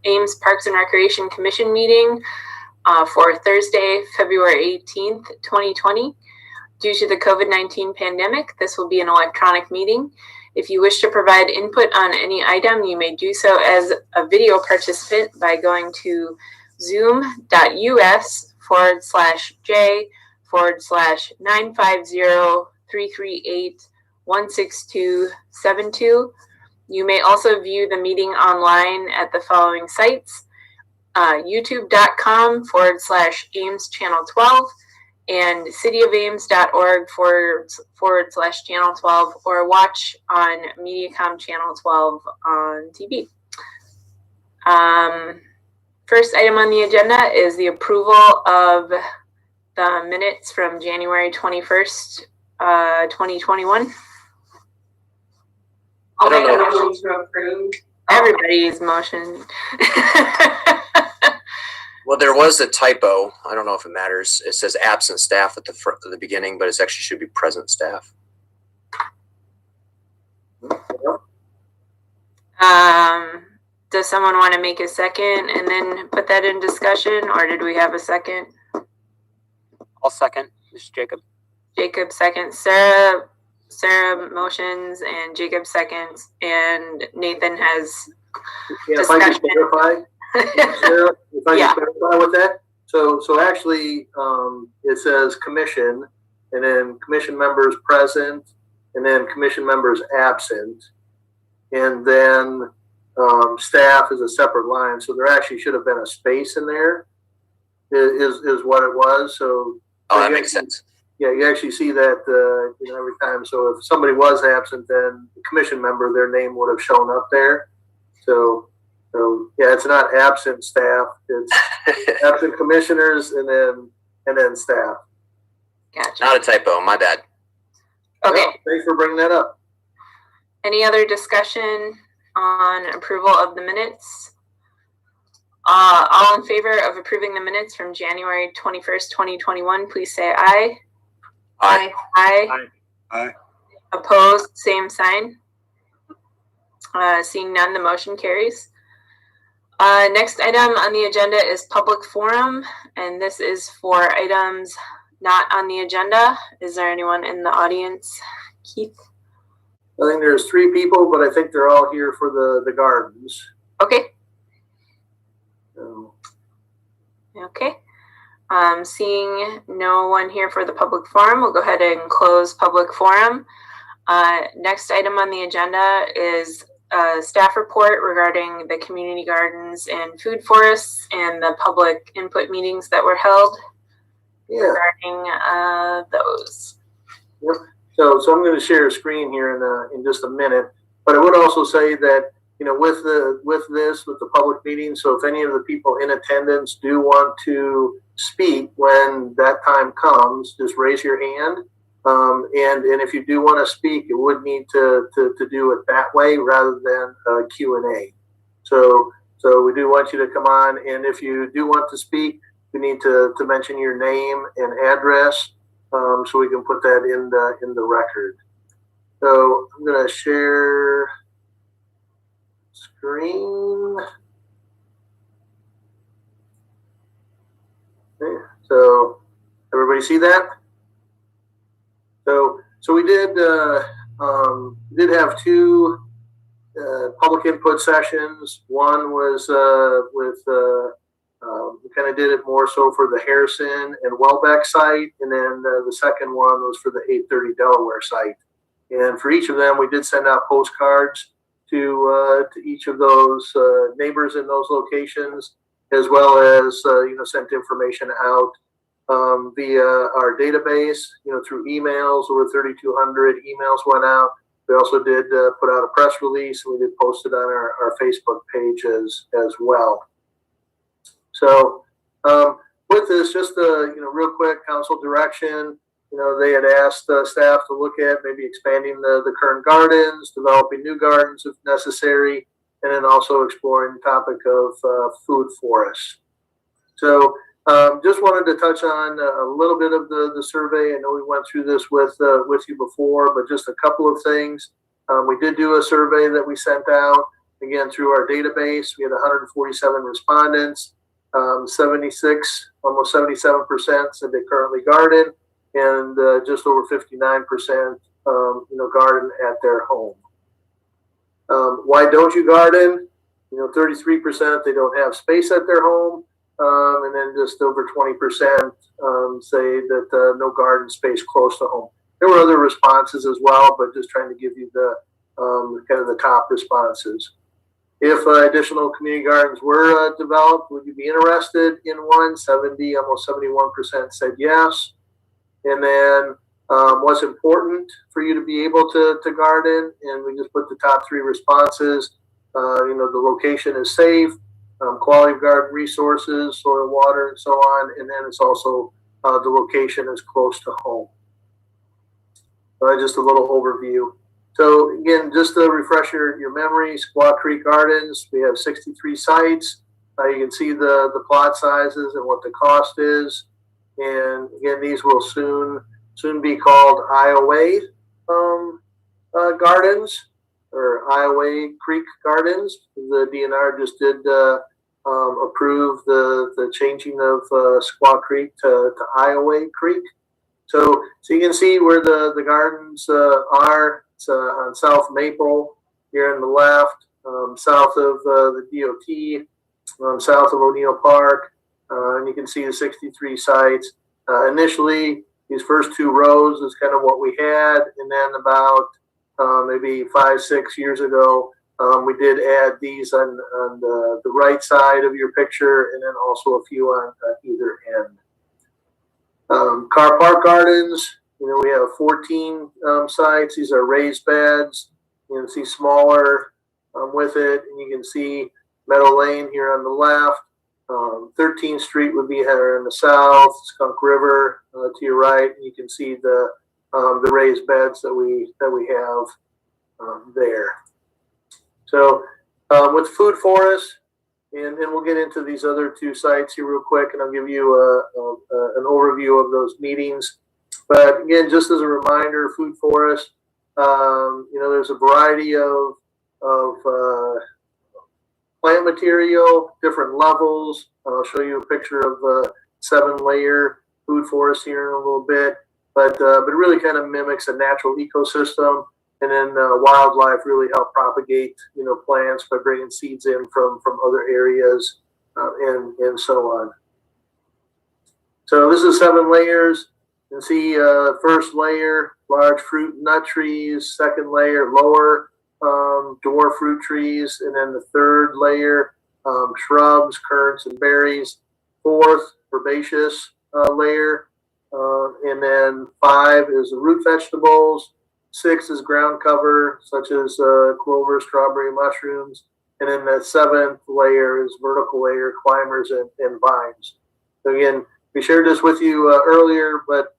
Ames Parks and Recreation Commission meeting for Thursday, February 18th, 2020. Due to the COVID-19 pandemic, this will be an electronic meeting. If you wish to provide input on any item, you may do so as a video participant by going to zoom.us/j/950-338-16272. You may also view the meeting online at the following sites: youtube.com/Ames Channel 12 and cityofames.org/Channel 12, or watch on Mediacom Channel 12 on TV. First item on the agenda is the approval of the minutes from January 21st, 2021. I'll make a motion to approve. Everybody's motion. Well, there was a typo. I don't know if it matters. It says absent staff at the beginning, but it actually should be present staff. Does someone want to make a second and then put that in discussion, or did we have a second? I'll second. This is Jacob. Jacob seconds. Sarah motions and Jacob seconds, and Nathan has discussion. If I can clarify, Sarah, if I can clarify with that. So actually, it says commission, and then commission members present, and then commission members absent, and then staff is a separate line. So there actually should have been a space in there. Is what it was. So that makes sense. Yeah, you actually see that every time. So if somebody was absent, then the commission member, their name would have shown up there. So yeah, it's not absent staff. It's absent commissioners and then staff. Gotcha. Not a typo. My bad. Okay. Well, thanks for bringing that up. Any other discussion on approval of the minutes? All in favor of approving the minutes from January 21st, 2021, please say aye. Aye. Aye. Aye. Opposed, same sign. Seeing none, the motion carries. Next item on the agenda is public forum, and this is for items not on the agenda. Is there anyone in the audience? Keith? I think there's 3 people, but I think they're all here for the gardens. Okay. So. Okay. Seeing no one here for the public forum, we'll go ahead and close public forum. Next item on the agenda is a staff report regarding the community gardens and food forests and the public input meetings that were held regarding those. Yep. So I'm going to share a screen here in just a minute, but I would also say that with the public meeting, so if any of the people in attendance do want to speak when that time comes, just raise your hand. And if you do want to speak, you would need to do it that way rather than Q&A. So we do want you to come on, and if you do want to speak, you need to mention your name and address, so we can put that in the record. So I'm going to share screen. Okay, so everybody see that? So we did have 2 public input sessions. One was we kind of did it more so for the Harrison and Welbeck site, and then the second one was for the 830 Delaware site. And for each of them, we did send out postcards to each of those neighbors in those locations, as well as sent information out via our database, through emails. Over 3,200 emails went out. We also did put out a press release, and we did post it on our Facebook page as well. So with this, just real quick council direction. They had asked staff to look at maybe expanding the current gardens, developing new gardens if necessary, and then also exploring the topic of food forests. So just wanted to touch on a little bit of the survey. I know we went through this with you before, but just a couple of things. We did do a survey that we sent out. again, through our database, we had 147 respondents. 76, almost 77% said they currently garden, and just over 59%, garden at their home. Why don't you garden? 33% they don't have space at their home, and then just over 20% say that no garden space close to home. There were other responses as well, but just trying to give you the kind of the top responses. If additional community gardens were developed, would you be interested in one? Almost 71% said yes. And then what's important for you to be able to garden? And we just put the top 3 responses. The location is safe, quality of garden resources, soil, water, and so on. And then it's also the location is close to home. Just a little overview. So again, just to refresh your memory, Squaw Creek Gardens, we have 63 sites. You can see the plot sizes and what the cost is. And again, these will soon be called Iowa Gardens or Iowa Creek Gardens. The DNR just did approve the changing of Squaw Creek to Iowa Creek. So you can see where the gardens are. It's on South Maple here on the left, south of the DOT, south of O'Neill Park, and you can see the 63 sites. Initially, these first 2 rows is kind of what we had, and then about maybe 5-6 years ago, we did add these on the right side of your picture, and then also a few on either end. Car Park Gardens, we have 14 sites. These are raised beds. You can see smaller with it, and you can see Meadow Lane here on the left. 13th Street would be here in the south, Skunk River to your right, and you can see the raised beds that we have there. So with food forests, and we'll get into these other 2 sites here real quick, and I'll give you an overview of those meetings. But again, just as a reminder, food forest, there's a variety of plant material, different levels. I'll show you a picture of a 7-layer food forest here in a little bit, but it really kind of mimics a natural ecosystem. And then wildlife really help propagate, plants by bringing seeds in from other areas and so on. So this is 7 layers. You can see first layer, large fruit and nut trees. Second layer, lower dwarf fruit trees. And then the third layer, shrubs, currants, and berries. Fourth, herbaceous layer. And then 5 is the root vegetables. 6 is ground cover, such as clover, strawberry, mushrooms. And then the 7th layer is vertical layer, climbers, and vines. So again, we shared this with you earlier, but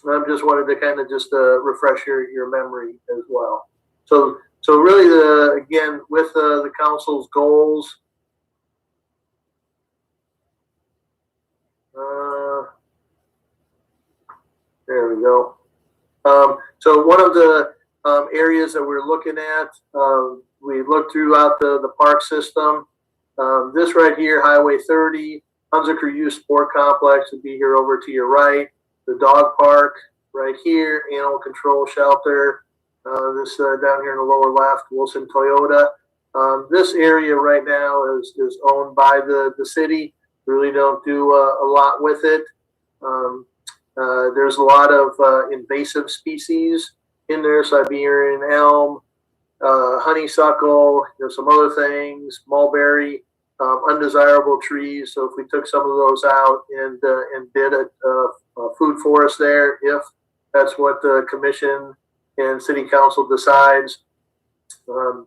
I just wanted to kind of just refresh your memory as well. So really, again, with the council's goals, there we go. So one of the areas that we're looking at, we looked throughout the park system. This right here, Highway 30, Hunziker Youth Sport Complex would be here over to your right. The dog park right here, animal control shelter. This down here in the lower left, Wilson Toyota. This area right now is owned by the city. Really don't do a lot with it. There's a lot of invasive species in there, Siberian elm, honeysuckle, some other things, mulberry, undesirable trees. So if we took some of those out and did a food forest there, if that's what the commission and city council decides,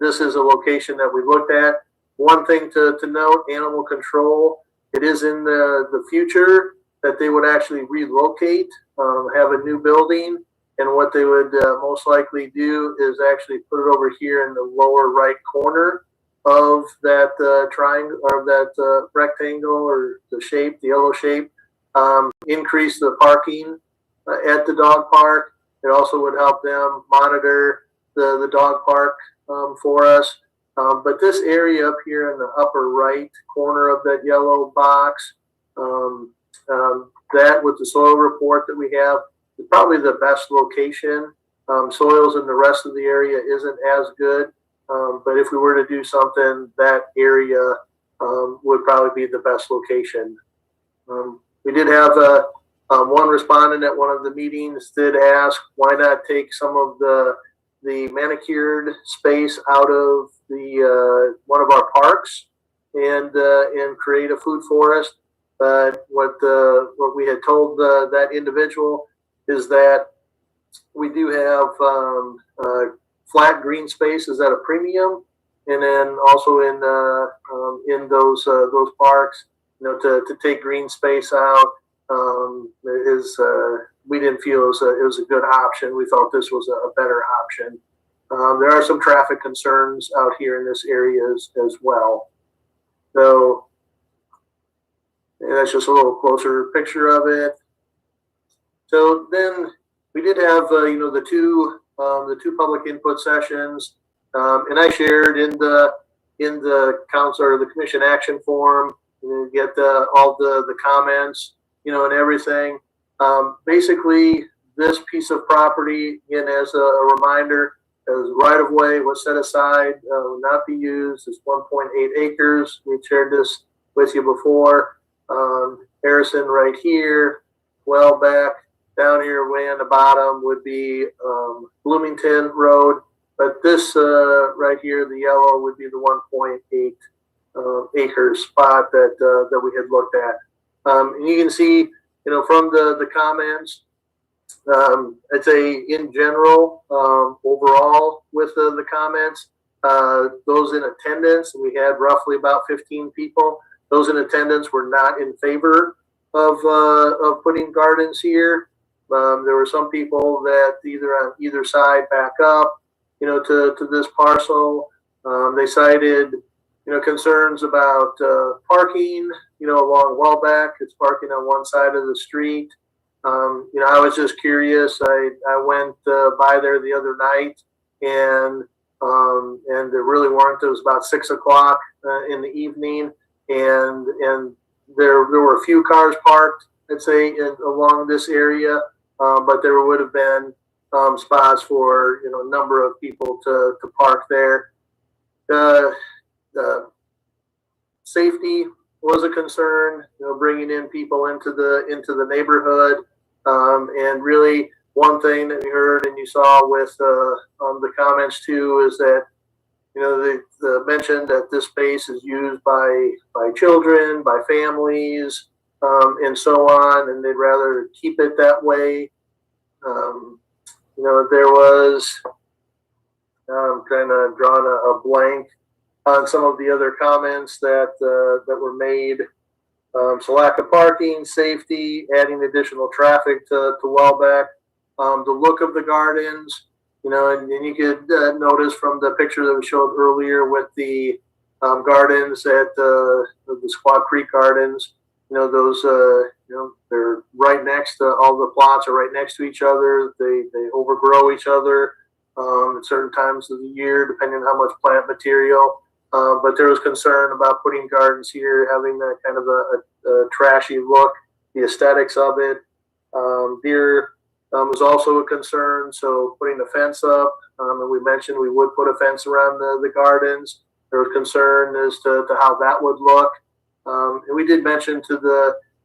this is a location that we looked at. One thing to note, animal control, it is in the future that they would actually relocate, have a new building, and what they would most likely do is actually put it over here in the lower right corner of that triangle or that rectangle or the shape, the yellow shape, increase the parking at the dog park. It also would help them monitor the dog park for us. But this area up here in the upper right corner of that yellow box, that with the soil report that we have, is probably the best location. Soils in the rest of the area isn't as good, but if we were to do something, that area would probably be the best location. We did have one respondent at one of the meetings did ask, why not take some of the manicured space out of the one of our parks and create a food forest. But what we had told that individual is that we do have flat green spaces at a premium, and then also in those parks, to take green space out we didn't feel it was a good option. We thought this was a better option. There are some traffic concerns out here in this area as well. So that's just a little closer picture of it. So then we did have the two public input sessions, and I shared in the council or the commission action form. You get all the comments, and everything. Basically, this piece of property, again, as a reminder, as right of way was set aside, will not be used. It's 1.8 acres. We shared this with you before. Harrison right here, well back down here, way on the bottom would be Bloomington Road. But this right here, the yellow, would be the 1.8 acre spot that we had looked at. And you can see, from the comments, I'd say in general, overall with the comments, those in attendance, we had roughly about 15 people. Those in attendance were not in favor of putting gardens here. There were some people that either on either side back up, to this parcel. They cited, concerns about parking, along Wellbeck. It's parking on one side of the street. I was just curious. I went by there the other night, and there really weren't. It was about 6 o'clock in the evening, and there were a few cars parked, I'd say, along this area, but there would have been spots for a number of people to park there. Safety was a concern, bringing in people into the neighborhood, and really one thing that we heard and you saw with the comments too is that they mentioned that this space is used by children, by families, and so on, and they'd rather keep it that way. There was kind of drawn a blank on some of the other comments that were made. So lack of parking, safety, adding additional traffic to Wellbeck, the look of the gardens, and you could notice from the picture that we showed earlier with the gardens at the Squaw Creek Gardens, those, they're right next to, all the plots are right next to each other. They overgrow each other at certain times of the year, depending on how much plant material. But there was concern about putting gardens here, having that kind of a trashy look, the aesthetics of it. Deer was also a concern, so putting a fence up. And we mentioned we would put a fence around the gardens. There was concern as to how that would look. And we did mention to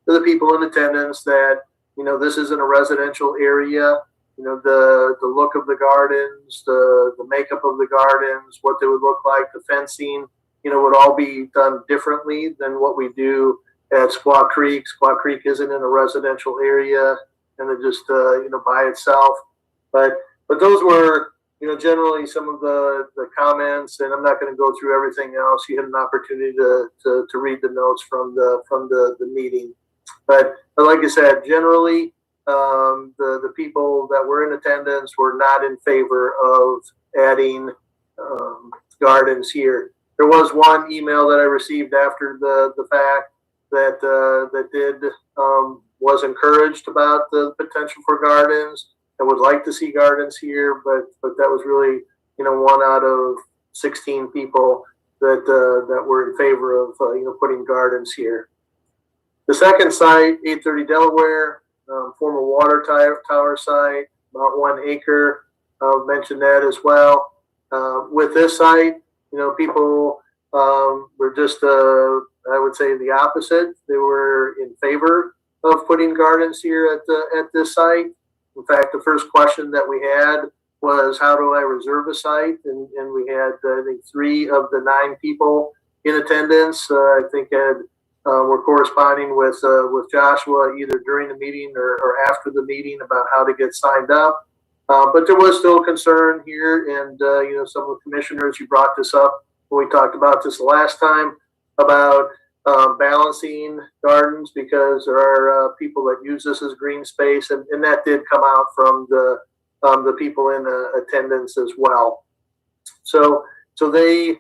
the people in attendance that, this isn't a residential area. The look of the gardens, the makeup of the gardens, what they would look like, the fencing, would all be done differently than what we do at Squaw Creek. Squaw Creek isn't in a residential area, and it just by itself. But those were generally some of the comments, and I'm not going to go through everything else. You had an opportunity to read the notes from the meeting. But like I said, generally, the people that were in attendance were not in favor of adding gardens here. There was one email that I received after the fact that did was encouraged about the potential for gardens and would like to see gardens here, but that was really 1 out of 16 people that were in favor of putting gardens here. The second site, 830 Delaware, former water tower site, about 1 acre. I'll mention that as well. With this site, people were just, I would say, the opposite. They were in favor of putting gardens here at this site. In fact, the first question that we had was, how do I reserve a site? And we had, I think, 3 of the 9 people in attendance. I think were corresponding with Joshua either during the meeting or after the meeting about how to get signed up. But there was still concern here, and some of the commissioners, you brought this up when we talked about this the last time about balancing gardens, because there are people that use this as green space, and that did come out from the people in attendance as well. So they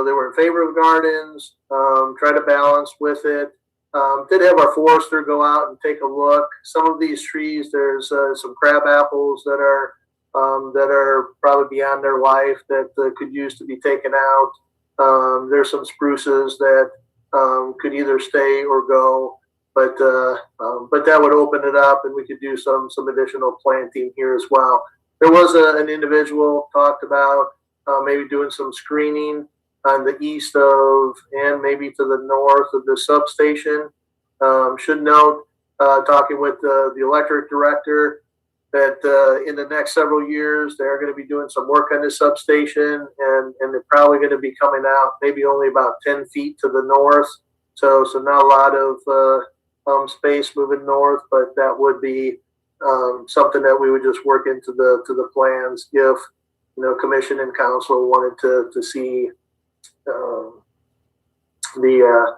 they were in favor of gardens, try to balance with it. Did have our forester go out and take a look. Some of these trees, there's some crab apples that are probably beyond their life that could use to be taken out. There's some spruces that could either stay or go, but that would open it up, and we could do some additional planting here as well. There was an individual talked about maybe doing some screening on the east of and maybe to the north of the substation. Should note, talking with the electric director, that in the next several years they're going to be doing some work on this substation, and they're probably going to be coming out maybe only about 10 feet to the north. So not a lot of space moving north, but that would be something that we would just work into the plans if commission and council wanted to see the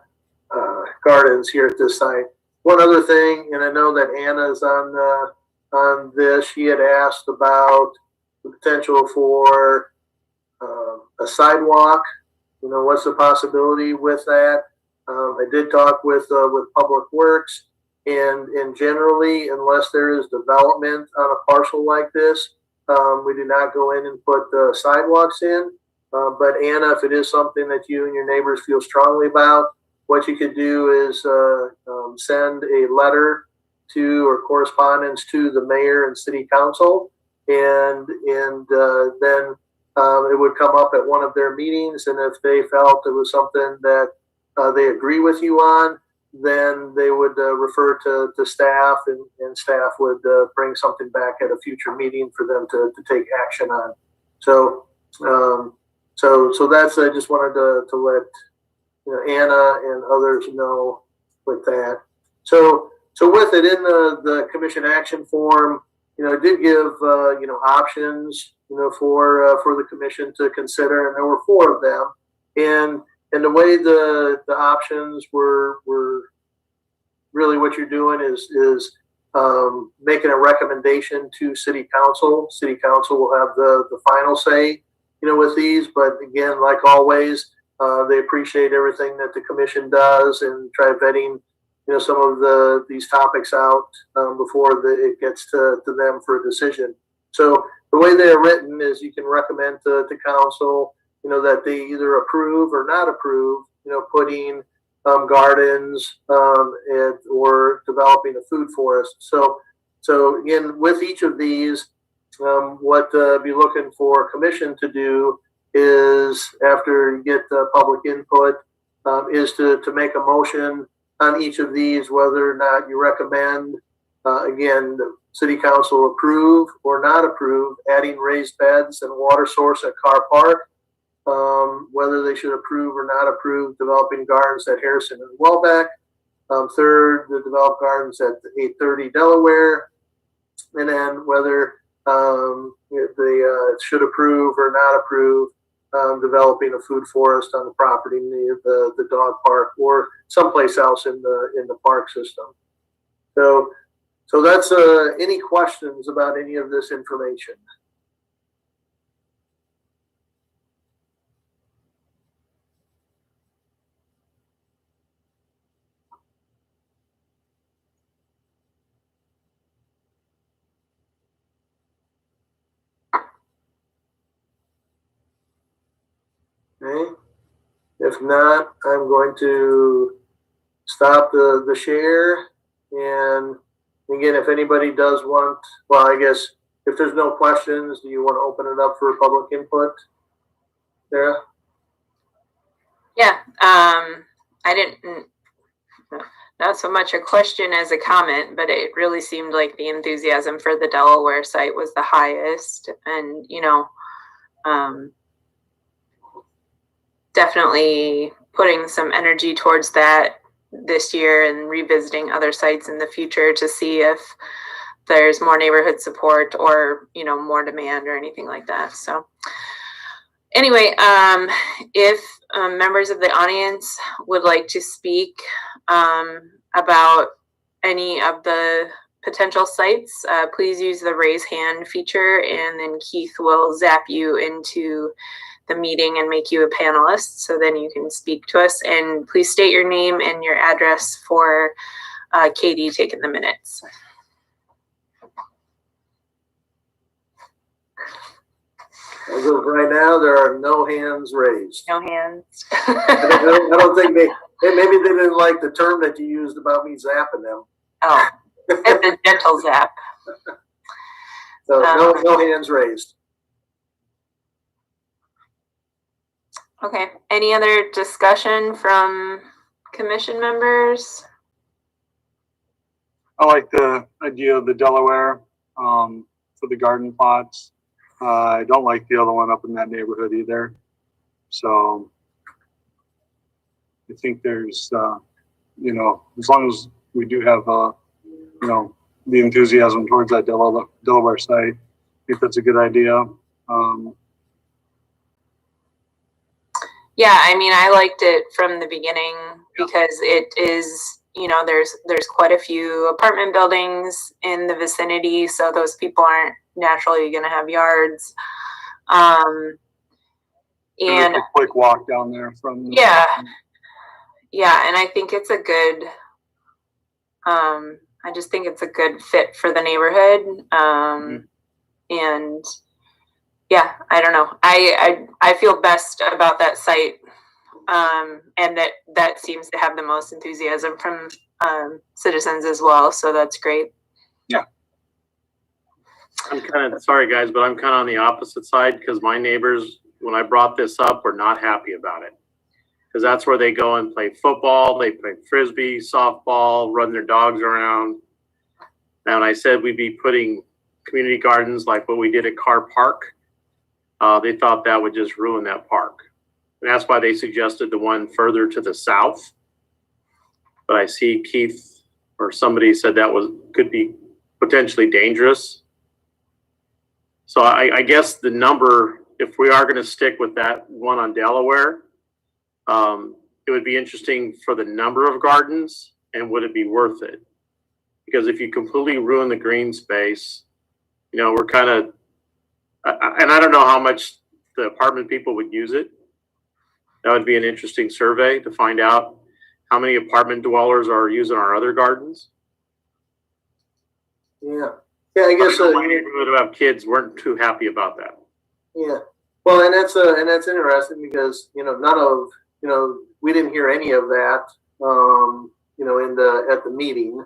gardens here at this site. One other thing, and I know that Anna's on this, she had asked about the potential for a sidewalk. What's the possibility with that? I did talk with Public Works, and generally, unless there is development on a parcel like this, we do not go in and put sidewalks in. But Anna, if it is something that you and your neighbors feel strongly about, what you could do is send a letter to or correspondence to the mayor and city council, and then it would come up at one of their meetings, and if they felt it was something that they agree with you on, then they would refer to staff, and staff would bring something back at a future meeting for them to take action on. So that's, I just wanted to let Anna and others know with that. So with it in the commission action form, it did give options for the commission to consider, and there were 4 of them, and the way the options were really, what you're doing is making a recommendation to city council. City council will have the final say with these, but again, like always, they appreciate everything that the commission does and try vetting some of these topics out before it gets to them for a decision. So the way they are written is you can recommend to council that they either approve or not approve putting gardens or developing a food forest. So again, with each of these, what be looking for commission to do is, after you get public input, is to make a motion on each of these, whether or not you recommend, again, the city council approve or not approve adding raised beds and water source at Carr Park, whether they should approve or not approve developing gardens at Harrison and Welbeck. Third, the developed gardens at 830 Delaware, and then whether if they should approve or not approve developing a food forest on the property near the dog park or someplace else in the park system. So that's any questions about any of this information? Okay. If not, I'm going to stop the share. And again, if anybody does want, well, I guess if there's no questions, do you want to open it up for public input? Sarah? Yeah, I didn't, not so much a question as a comment, but it really seemed like the enthusiasm for the Delaware site was the highest. And, you know, definitely putting some energy towards that this year and revisiting other sites in the future to see if there's more neighborhood support or, you know, more demand or anything like that. So anyway, if members of the audience would like to speak about any of the potential sites, please use the raise hand feature, and then Keith will zap you into the meeting and make you a panelist, so then you can speak to us. And please state your name and your address for Katie taking the minutes. As of right now, there are no hands raised. No hands. I don't think maybe they didn't like the term that you used about me zapping them. Oh, it's a gentle zap. So no hands raised. Okay. Any other discussion from commission members? I like the idea of the Delaware for the garden plots. I don't like the other one up in that neighborhood either. So I think there's, you know, as long as we do have, you know, the enthusiasm towards that Delaware site, I think that's a good idea. Yeah, I mean, I liked it from the beginning because it is, you know, there's quite a few apartment buildings in the vicinity, so those people aren't naturally going to have yards. And a quick walk down there from the, yeah, and I think it's a good. I just think it's a good fit for the neighborhood. And yeah, I don't know. I feel best about that site, and that seems to have the most enthusiasm from citizens as well. So that's great. Yeah. I'm kind of sorry, guys, but I'm kind of on the opposite side because my neighbors, when I brought this up, were not happy about it. Because that's where they go and play football, they play frisbee, softball, run their dogs around. Now, when I said we'd be putting community gardens like what we did at Carr Park, they thought that would just ruin that park. And that's why they suggested the one further to the south. But I see Keith or somebody said that could be potentially dangerous. So I guess the number, if we are going to stick with that one on Delaware, it would be interesting for the number of gardens and would it be worth it? Because if you completely ruin the green space, you know, we're kind of, and I don't know how much the apartment people would use it. That would be an interesting survey to find out how many apartment dwellers are using our other gardens. Yeah. Yeah, I guess my neighborhood who have kids weren't too happy about that. Yeah. Well, and that's interesting because, you know, we didn't hear any of that, you know, at the meeting.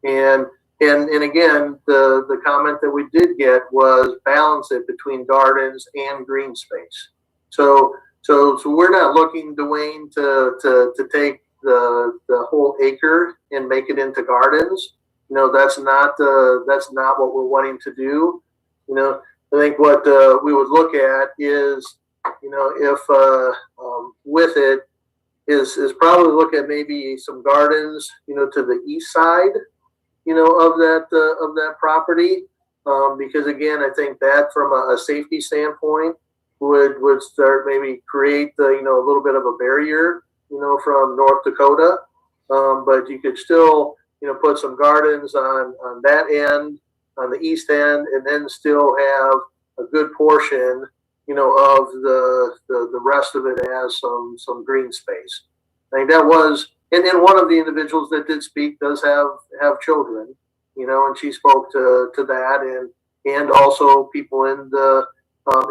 And again, the comment that we did get was balance it between gardens and green space. So we're not looking, Dwayne, to take the whole acre and make it into gardens. You know, that's not what we're wanting to do. You know, I think what we would look at is, you know, if with it is probably look at maybe some gardens, you know, to the east side, you know, of that property, because again, I think that from a safety standpoint would start maybe create you know, a little bit of a barrier, you know, from North Dakota, but you could still, you know, put some gardens on that end, on the east end, and then still have a good portion, you know, of the rest of it as some green space. I think that was, and then one of the individuals that did speak does have children, you know, and she spoke to that, and also people in the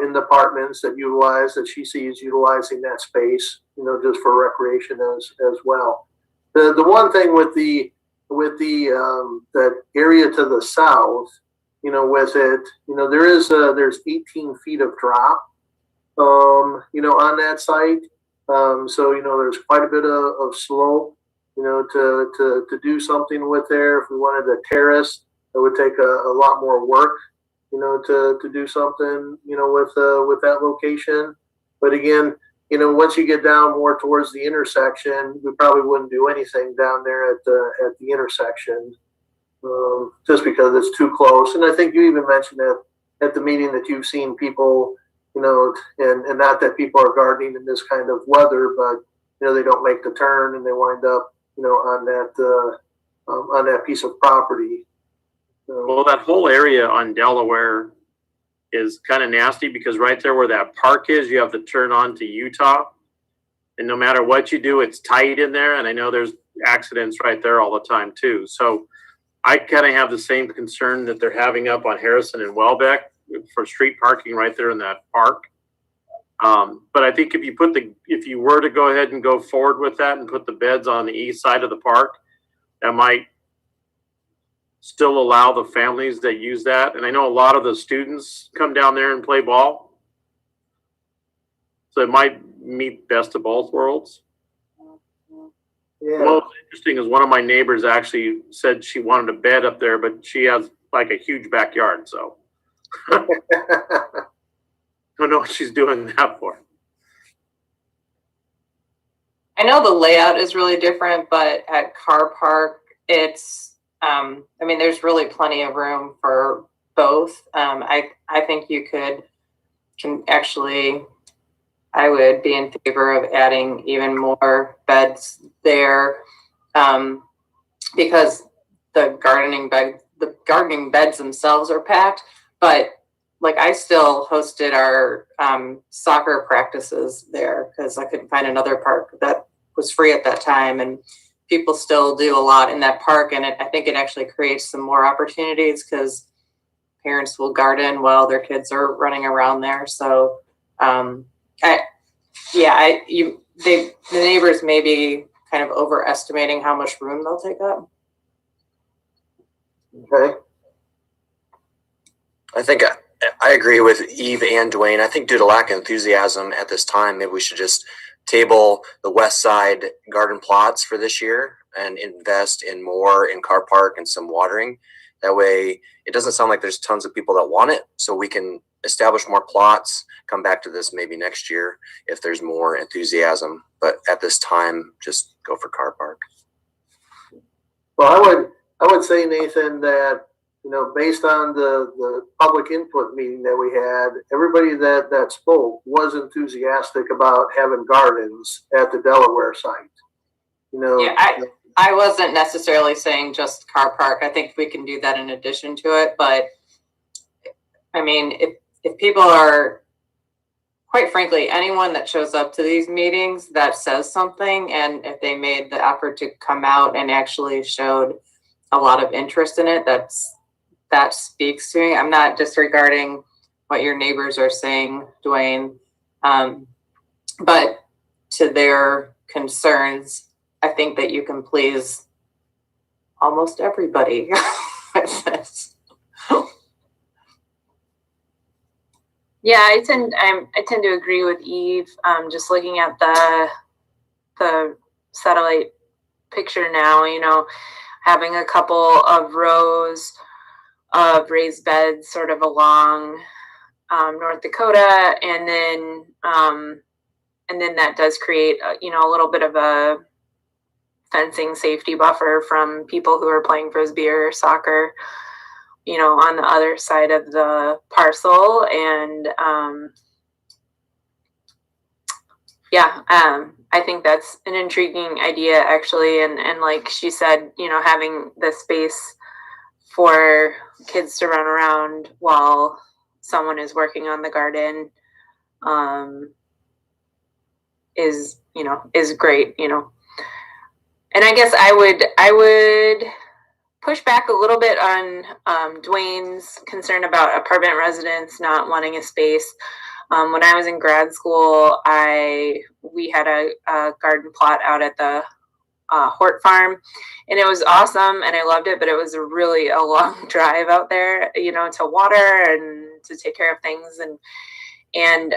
in the apartments that she sees utilizing that space, just for recreation as well. The one thing with the that area to the south, with it, there's 18 feet of drop, on that site. So, there's quite a bit of slope, to do something with there. If we wanted a terrace, it would take a lot more work, to do something, with that location. But again, once you get down more towards the intersection, we probably wouldn't do anything down there at the intersection, just because it's too close. And I think you even mentioned that at the meeting that you've seen people, and not that people are gardening in this kind of weather, but they don't make the turn and they wind up, on that piece of property. Well, that whole area on Delaware is kind of nasty because right there where that park is, you have to turn on to Utah. And no matter what you do, it's tight in there. And I know there's accidents right there all the time too. So I kind of have the same concern that they're having up on Harrison and Welbeck for street parking right there in that park. But I think if you were to go ahead and go forward with that and put the beds on the east side of the park, that might still allow the families that use that. And I know a lot of the students come down there and play ball. So it might meet best of both worlds. Yeah. Most interesting is one of my neighbors actually said she wanted a bed up there, but she has like a huge backyard. So I don't know what she's doing that for. I know the layout is really different, but at Car Park, it's, there's really plenty of room for both. I think you I would be in favor of adding even more beds there, because the gardening beds themselves are packed, but like I still hosted our soccer practices there because I couldn't find another park that was free at that time, and people still do a lot in that park, and I think it actually creates some more opportunities because parents will garden while their kids are running around there. So the neighbors may be kind of overestimating how much room they'll take up. Okay. I think I agree with Eve and Dwayne. I think due to lack of enthusiasm at this time, maybe we should just table the west side garden plots for this year and invest in more in Car Park and some watering. That way it doesn't sound like there's tons of people that want it, so we can establish more plots, come back to this maybe next year if there's more enthusiasm. But at this time, just go for Car Park. Well, I would say, Nathan, that based on the public input meeting that we had, everybody that spoke was enthusiastic about having gardens at the Delaware site. Yeah, I wasn't necessarily saying just Car Park. I think we can do that in addition to it. But if people are, quite frankly, anyone that shows up to these meetings that says something, and if they made the effort to come out and actually showed a lot of interest in it, that speaks to me. I'm not disregarding what your neighbors are saying, Dwayne, but to their concerns, I think that you can please almost everybody with this. Yeah, I tend to agree with Eve. Just looking at the satellite picture now, having a couple of rows of raised beds sort of along North Dakota, and then that does create a little bit of a fencing safety buffer from people who are playing frisbee or soccer, on the other side of the parcel. And I think that's an intriguing idea, actually. And like she said, having the space for kids to run around while someone is working on the garden is great, And I guess I would push back a little bit on Dwayne's concern about apartment residents not wanting a space. When I was in grad school, we had a garden plot out at the Hort Farm, and it was awesome, and I loved it. But it was really a long drive out there, to water and to take care of things, and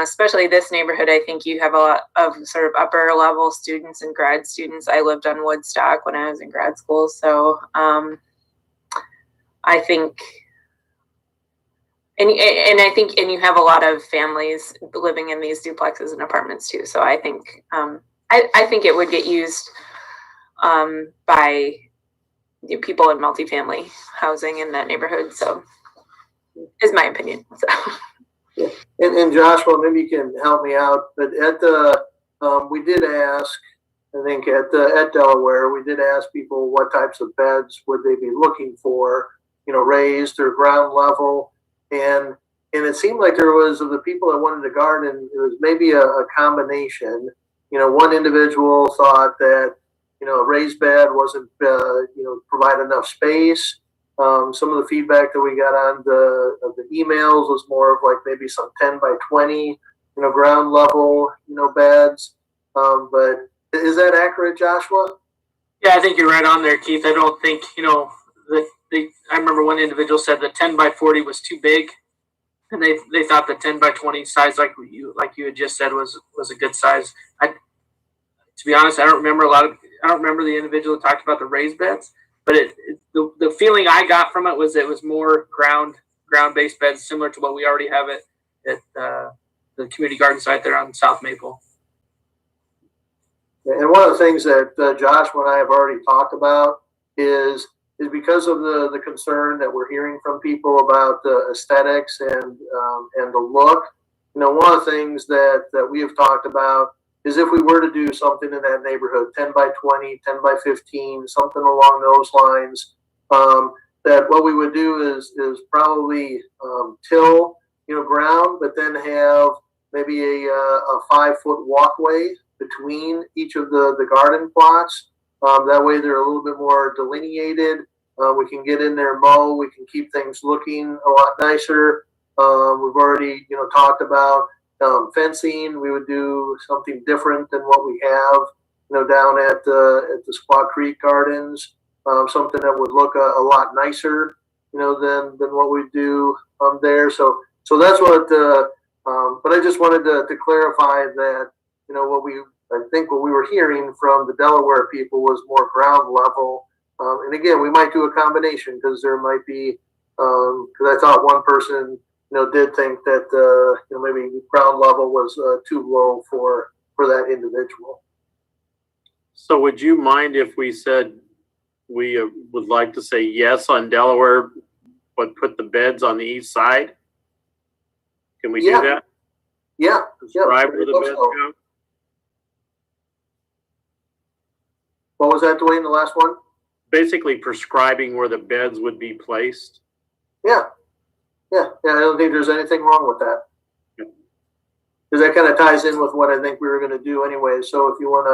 especially this neighborhood. I think you have a lot of sort of upper level students and grad students. I lived on Woodstock when I was in grad school, so I think. And you have a lot of families living in these duplexes and apartments too. So I think I think it would get used by people in multifamily housing in that neighborhood. So is my opinion. So. Yeah. And Joshua, maybe you can help me out. But at the we did ask, I think at Delaware, we did ask people what types of beds would they be looking for, raised or ground level. And it seemed like there was, of the people that wanted to garden, it was maybe a combination. One individual thought that, a raised bed wasn't, provide enough space. Some of the feedback that we got on the emails was more of like maybe some 10 by 20, ground level, beds. But is that accurate, Joshua? Yeah, I think you're right on there, Keith. I don't think, I remember one individual said the 10 by 40 was too big, and they thought the 10 by 20 size, like you had just said, was a good size. To be honest, I don't remember the individual that talked about the raised beds, but the feeling I got from it was more ground based beds, similar to what we already have at the community garden site there on South Maple. And one of the things that Joshua and I have already talked about is because of the concern that we're hearing from people about the aesthetics and the look. One of the things that we have talked about is if we were to do something in that neighborhood, 10 by 20, 10 by 15, something along those lines, that what we would do is probably till ground, but then have maybe a 5-foot walkway between each of the garden plots. That way they're a little bit more delineated. We can get in there, mow. We can keep things looking a lot nicer. We've already, talked about fencing. We would do something different than what we have, down at the Squaw Creek Gardens. Something that would look a lot nicer, than what we do there. So that's what. But I just wanted to clarify that, I think what we were hearing from the Delaware people was more ground level. And again, we might do a combination because there might be, because I thought one person, did think that, maybe ground level was too low for that individual. So would you mind if we said we would like to say yes on Delaware, but put the beds on the east side? Can we do that? Yeah. Describe where the beds go? What was that, Dwayne, the last one? Basically prescribing where the beds would be placed. Yeah. I don't think there's anything wrong with that. Because that kind of ties in with what I think we were going to do anyway. So if you want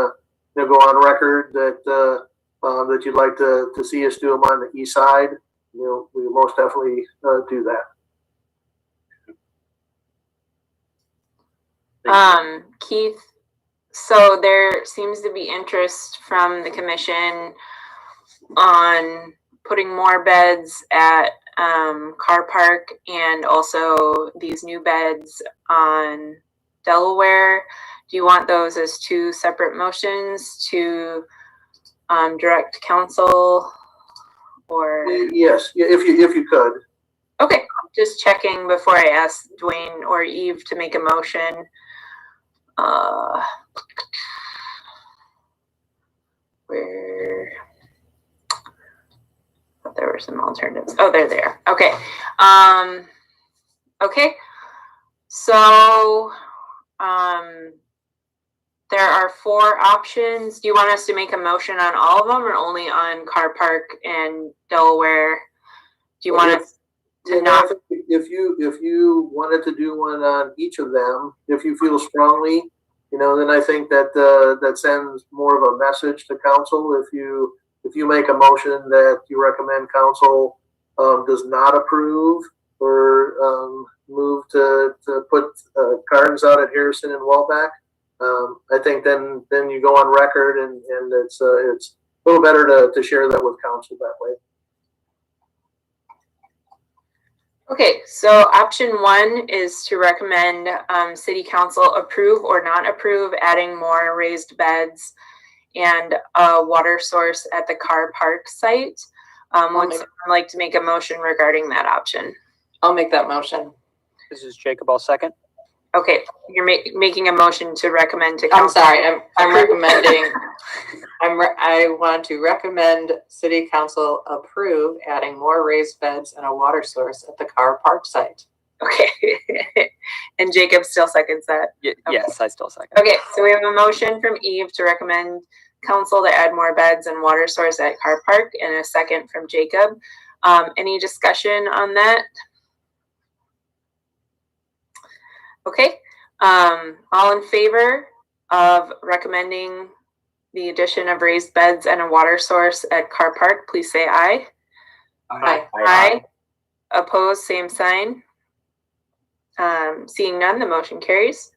to go on record that that you'd like to see us do them on the east side, we most definitely do that. Keith, so there seems to be interest from the commission on putting more beds at Car Park and also these new beds on Delaware. Do you want those as two separate motions to direct council, or? Yes, if you could. Okay, just checking before I ask Dwayne or Eve to make a motion. Where? There were some alternatives. Oh, they're there. Okay. Okay. So, there are 4 options. Do you want us to make a motion on all of them or only on Car Park and Delaware? Do you want us to not? If you wanted to do one on each of them, if you feel strongly, then I think that that sends more of a message to council. If you if you make a motion that you recommend council does not approve or move to put gardens out at Harrison and Welbeck, I think then you go on record and it's a little better to share that with council that way. Okay, so option 1 is to recommend city council approve or not approve adding more raised beds and a water source at the car park site. Would someone like to make a motion regarding that option? I'll make that motion. This is Jacob. I'll second. Okay, you're making a motion to recommend to I'm council. sorry, I'm recommending, I want to recommend city council approve adding more raised beds and a water source at the car park site. Okay, and Jacob still seconds that. Yes, Okay. I still second. Okay, so we have a motion from Eve to recommend council to add more beds and water source at car park, and a second from Jacob. Any discussion on that? Okay, all in favor of recommending the addition of raised beds and a water source at car park, please say aye. Aye. Aye. Opposed, same sign. Seeing none, the motion carries.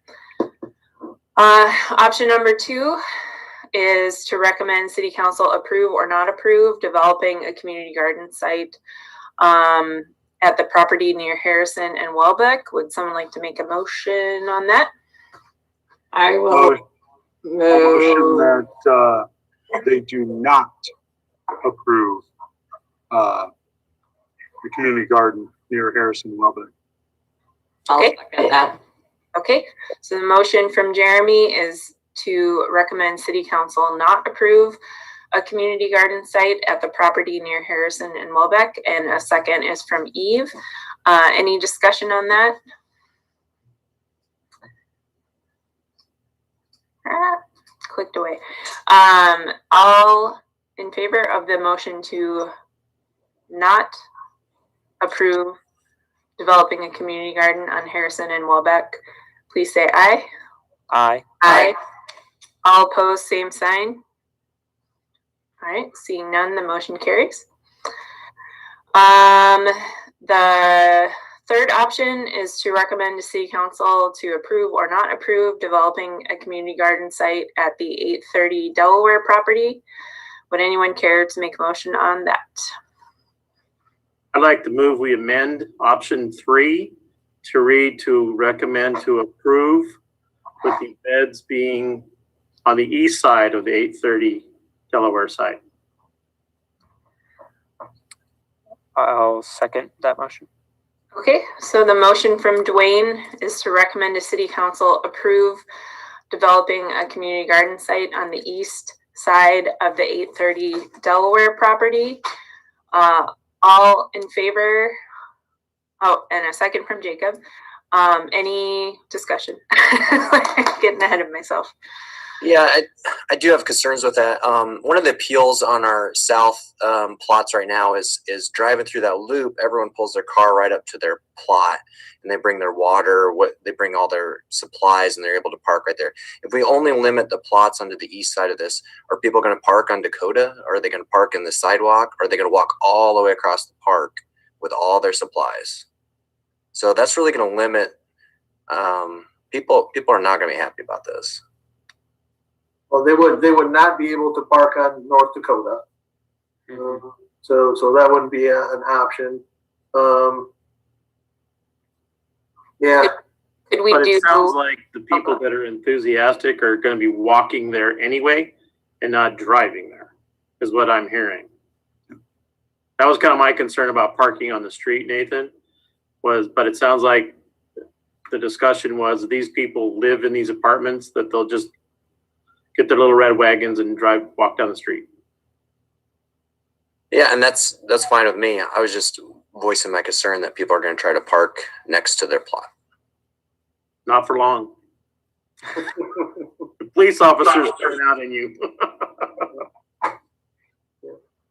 Option number 2 is to recommend city council approve or not approve developing a community garden site at the property near Harrison and Welbeck. Would someone like to make a motion on that? I will Motion move. that they do not approve the community garden near Harrison and Welbeck. I'll Okay. second that. Okay, so the motion from Jeremy is to recommend city council not approve a community garden site at the property near Harrison and Welbeck, and a second is from Eve. Any discussion on that? Clicked away. All in favor of the motion to not approve developing a community garden on Harrison and Welbeck, please say aye. Aye. Aye. All opposed, same sign. All right, seeing none, the motion carries. The third option is to recommend to city council to approve or not approve developing a community garden site at the 830 Delaware property. Would anyone care to make a motion on that? I'd like to move we amend option 3 to read to recommend to approve, with the beds being on the east side of the 830 Delaware site. I'll second that motion. Okay, so the motion from Dwayne is to recommend to city council approve developing a community garden site on the east side of the 830 Delaware property. All in favor? Oh, and a second from Jacob. Any discussion? Getting ahead of myself. Yeah, I do have concerns with that. One of the appeals on our south plots right now is driving through that loop. Everyone pulls their car right up to their plot, and they bring their water. They bring all their supplies, and they're able to park right there. If we only limit the plots onto the east side of this, are people going to park on Dakota? Or are they going to park in the sidewalk? Or are they going to walk all the way across the park with all their supplies? So that's really going to limit people. People are not going to be happy about this. Well, they would not be able to park on North Dakota. So that wouldn't be an option. Yeah. Could we But do? it sounds like the people that are enthusiastic are going to be walking there anyway and not driving there, is what I'm hearing. That was kind of my concern about parking on the street, Nathan, but it sounds like the discussion was these people live in these apartments that they'll just get their little red wagons and walk down the street. Yeah, and that's fine with me. I was just voicing my concern that people are going to try to park next to their plot. Not for long. The police officers turn out on you.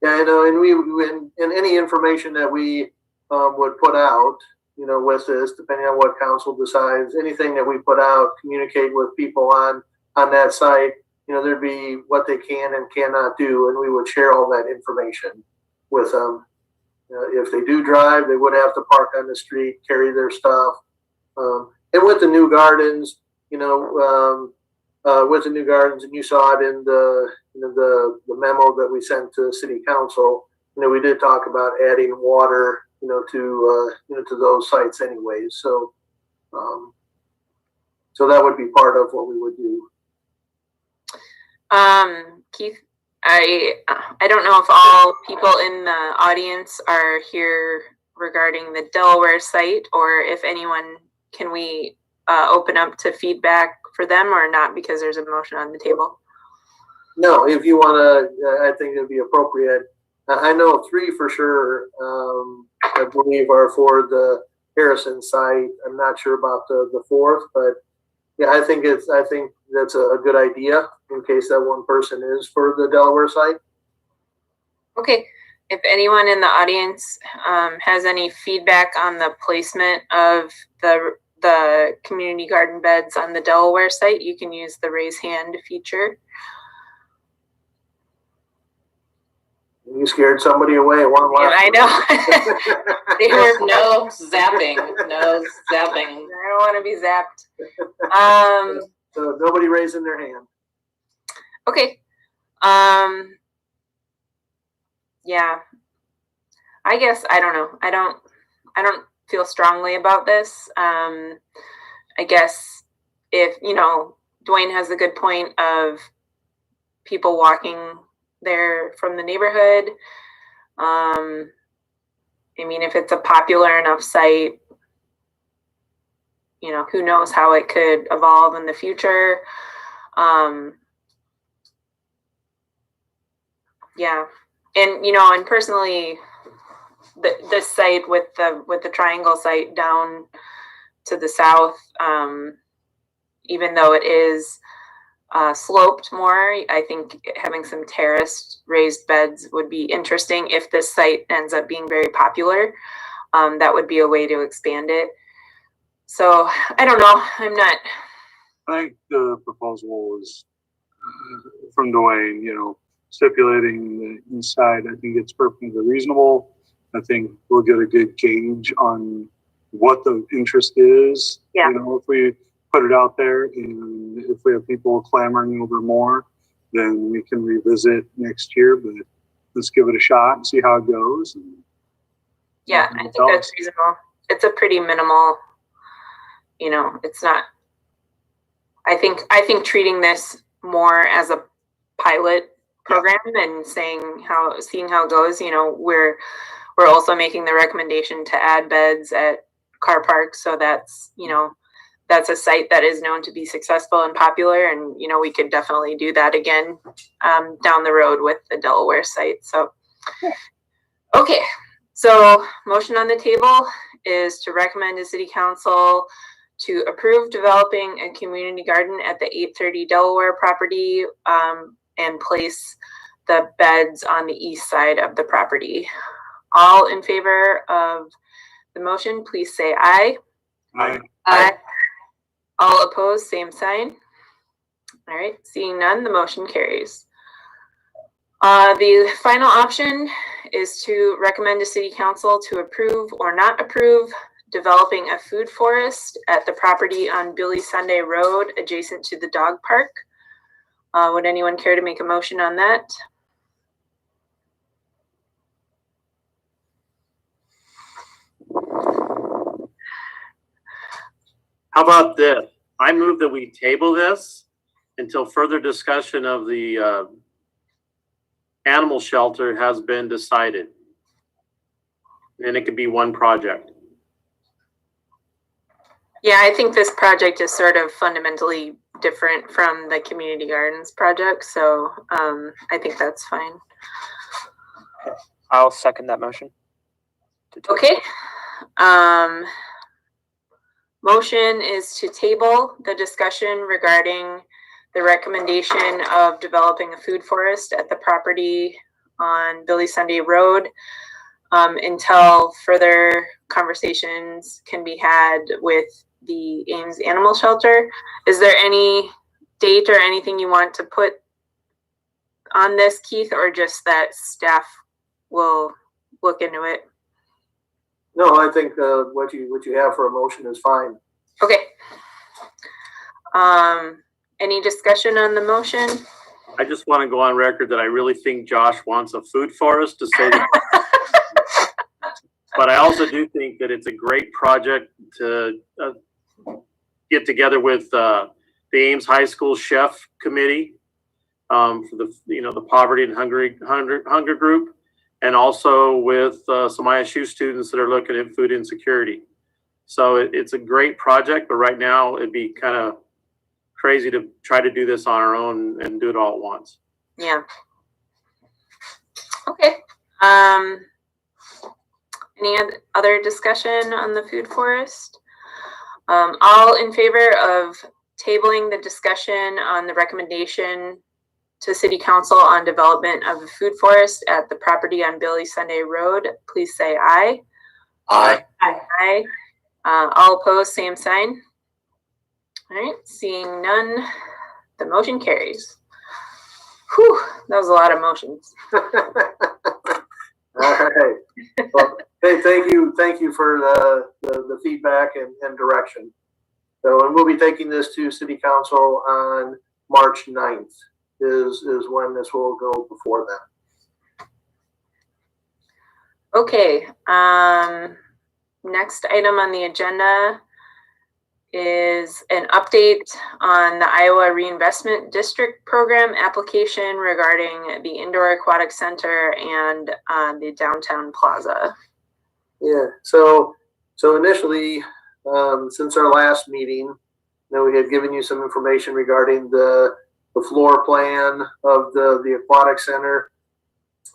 Yeah, I know, and and any information that we would put out, with this, depending on what council decides, anything that we put out, communicate with people on that site, there'd be what they can and cannot do, and we would share all that information with them. If they do drive, they would have to park on the street, carry their stuff. And with the new gardens, with the new gardens, and you saw it in the memo that we sent to City Council. We did talk about adding water, to those sites anyways. So, so that would be part of what we would do. Keith, I don't know if all people in the audience are here regarding the Delaware site, or if anyone, can we open up to feedback for them or not, because there's a motion on the table? No, if you want to, I think it'd be appropriate. I know 3 for sure, I believe, are for the Harrison site. I'm not sure about the 4th, but yeah, I think that's a good idea in case that one person is for the Delaware site. Okay. If anyone in the audience has any feedback on the placement of the community garden beds on the Delaware site, you can use the raise hand feature. You scared somebody away. One last. Yeah, I know. They There's were no zapping, no zapping. I don't want to be zapped. So nobody raising their hand. Okay. Yeah. I guess I don't know. I don't feel strongly about this. I guess if Dwayne has a good point of people walking there from the neighborhood. I mean, if it's a popular enough site, who knows how it could evolve in the future. Yeah. And personally, this site with the triangle site down to the south, even though it is sloped more, I think having some terraced raised beds would be interesting if this site ends up being very popular. That would be a way to expand it. So I don't know. I think the proposal was from Dwayne, stipulating the east side. I think it's perfectly reasonable. I think we'll get a good gauge on what the interest is. Yeah. If we put it out there, and if we have people clamoring over more, then we can revisit next year. But let's give it a shot and see how it goes. Yeah, I think that's reasonable. It's a pretty minimal. It's not. I think treating this more as a pilot program and seeing how it goes. We're also making the recommendation to add beds at car parks, so that's that's a site that is known to be successful and popular, and we could definitely do that again down the road with the Delaware site. So okay, so motion on the table is to recommend to City Council to approve developing a community garden at the 830 Delaware property and place the beds on the east side of the property. All in favor of the motion, please say aye. Aye. Aye. All opposed, same sign. All right, seeing none, the motion carries. The final option is to recommend to City Council to approve or not approve developing a food forest at the property on Billy Sunday Road adjacent to the dog park. Would anyone care to make a motion on that? How about this? I move that we table this until further discussion of the animal shelter has been decided. And it could be one project. Yeah, I think this project is sort of fundamentally different from the community gardens project, so I think that's fine. I'll second that motion. Okay. Motion is to table the discussion regarding the recommendation of developing a food forest at the property on Billy Sunday Road until further conversations can be had with the Ames Animal Shelter. Is there any date or anything you want to put on this, Keith, or just that staff will look into it? No, I think what you have for a motion is fine. Okay. Any discussion on the motion? I just want to go on record that I really think Josh wants a food forest to say that. But I also do think that it's a great project to get together with the Ames High School Chef Committee for the Poverty and Hunger Group, and also with some ISU students that are looking at food insecurity. So it's a great project, but right now it'd be kind of crazy to try to do this on our own and do it all at once. Yeah. Okay. Any other discussion on the food forest? All in favor of tabling the discussion on the recommendation to City Council on development of a food forest at the property on Billy Sunday Road, please say aye. Aye. Aye. All opposed, same sign. All right, seeing none, the motion carries. Whew, that was a lot of motions. All right. Well, hey, thank you for the feedback and direction. So, and we'll be taking this to City Council on March 9th is when this will go before them. Okay, next item on the agenda is an update on the Iowa Reinvestment District Program application regarding the Indoor Aquatic Center and the Downtown Plaza. Yeah, so initially, since our last meeting, we had given you some information regarding the floor plan of the Aquatic Center,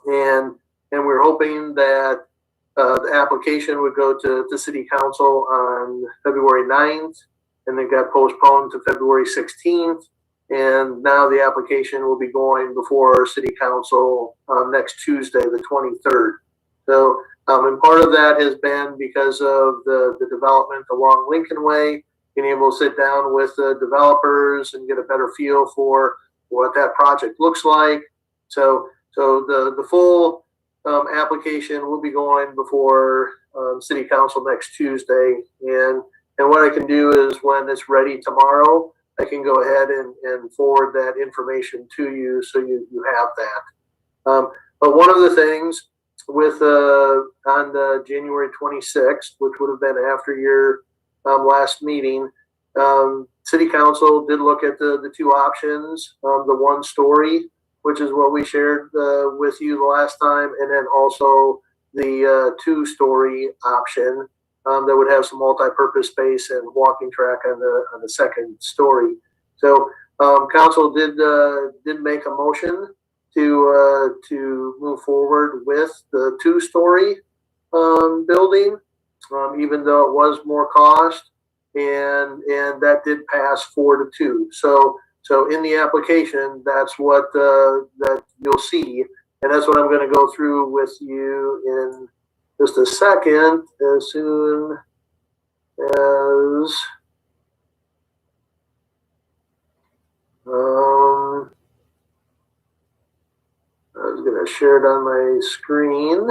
and we're hoping that the application would go to City Council on February 9th, and it got postponed to February 16th, and now the application will be going before City Council next Tuesday, the 23rd. So, and part of that has been because of the development along Lincoln Way, being able to sit down with the developers and get a better feel for what that project looks like. So the full application will be going before City Council next Tuesday, and what I can do is when it's ready tomorrow, I can go ahead and forward that information to you so you have that. But one of the things with on the January 26th, which would have been after your last meeting, City Council did look at the two options, the 1-story, which is what we shared with you the last time, and then also the 2-story option that would have some multi-purpose space and walking track on the second story. So council did make a motion to move forward with the 2-story building, even though it was more cost, and that did pass 4-2. So in the application, that's what that you'll see, and that's what I'm going to go through with you in just a second, as soon as I was going to share it on my screen,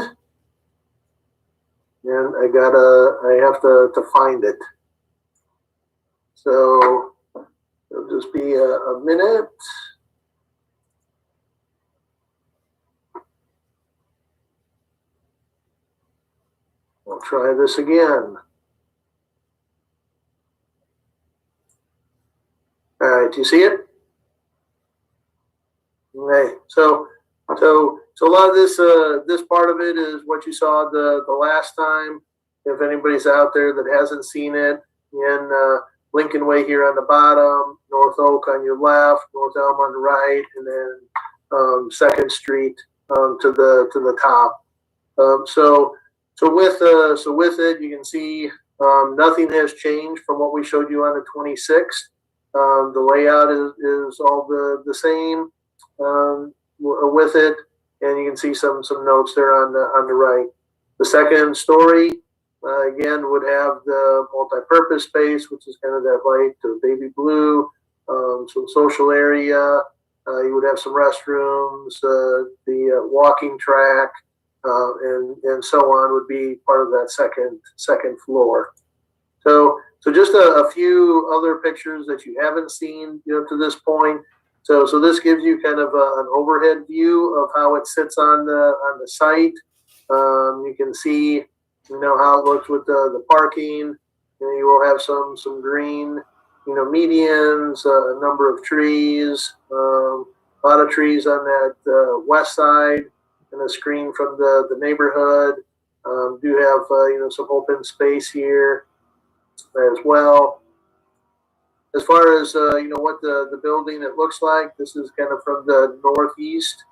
and I have to find it. So it'll just be a minute. We'll try this again. All right, do you see it? Okay, so a lot of this part of it is what you saw the last time. If anybody's out there that hasn't seen it, in Lincoln Way here on the bottom, North Oak on your left, North Elm on the right, and then 2nd Street to the top. So with it, you can see nothing has changed from what we showed you on the 26th. The layout is all the same with it, and you can see some notes there on the right. The 2nd story again would have the multi-purpose space, which is kind of that light baby blue, some social area. You would have some restrooms, the walking track, and so on would be part of that second floor. So just a few other pictures that you haven't seen, to this point. So this gives you kind of an overhead view of how it sits on the site. You can see, how it looks with the parking. You will have some green, medians, a number of trees, a lot of trees on that west side, and a screen from the neighborhood. Do have some open space here as well. As far as what the building it looks like, this is kind of from the northeast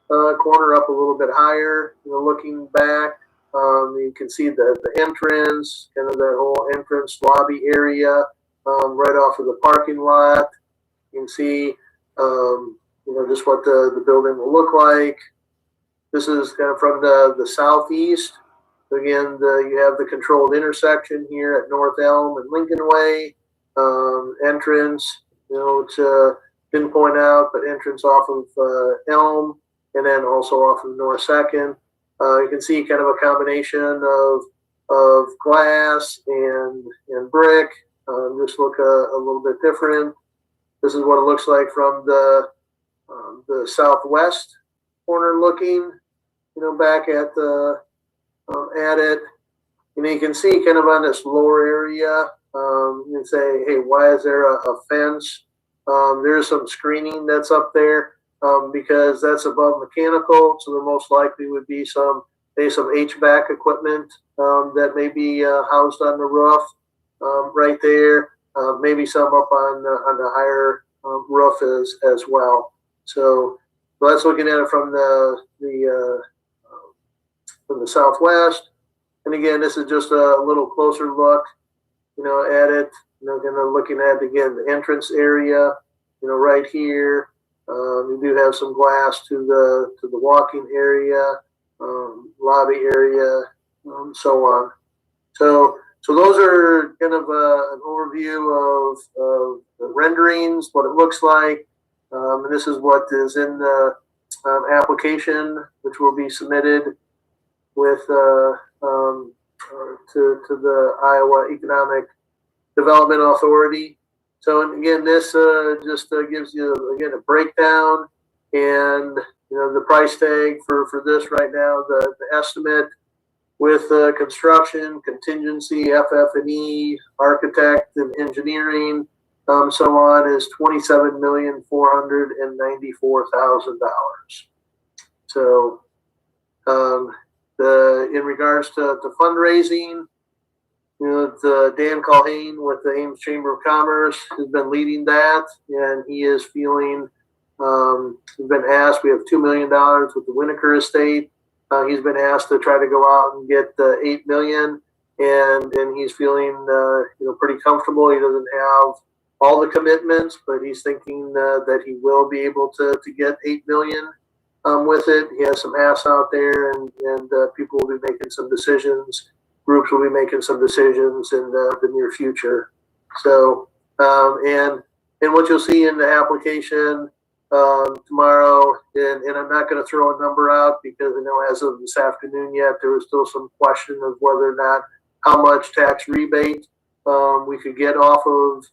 corner up a little bit higher. Looking back, you can see the entrance, kind of that whole entrance lobby area right off of the parking lot. You can see just what the building will look like. This is kind of from the southeast. Again, you have the controlled intersection here at North Elm and Lincoln Way. Entrance, to didn't point out, but entrance off of Elm, and then also off of North Second. You can see kind of a combination of glass and brick. Just look a little bit different. This is what it looks like from the southwest corner looking, back at it. You can see kind of on this lower area, you can say, hey, why is there a fence? There's some screening that's up there because that's above mechanical, so there most likely would be some HVAC equipment that may be housed on the roof right there. Maybe some up on the higher roof as well. So that's looking at it from the southwest. And again, this is just a little closer look, at it. Kind of looking at again the entrance area, right here. You do have some glass to the walking area, lobby area, so on. So those are kind of an overview of the renderings, what it looks like, and this is what is in the application, which will be submitted with to the Iowa Economic Development Authority. So again, this just gives you again a breakdown and the price tag for this right now. The estimate with construction, contingency, FF&E, architect, and engineering, so on is $27,494,000. So in regards to fundraising, the Dan Culhane with the Ames Chamber of Commerce has been leading that, and he is feeling. He's been asked. We have $2 million with the Winokur estate. He's been asked to try to go out and get $8 million, and he's feeling pretty comfortable. He doesn't have all the commitments, but he's thinking that he will be able to get $8 million with it. He has some asks out there, and people will be making some decisions. Groups will be making some decisions in the near future. So, and what you'll see in the application tomorrow, and I'm not going to throw a number out because I know as of this afternoon yet, there was still some question of whether or not how much tax rebate we could get off of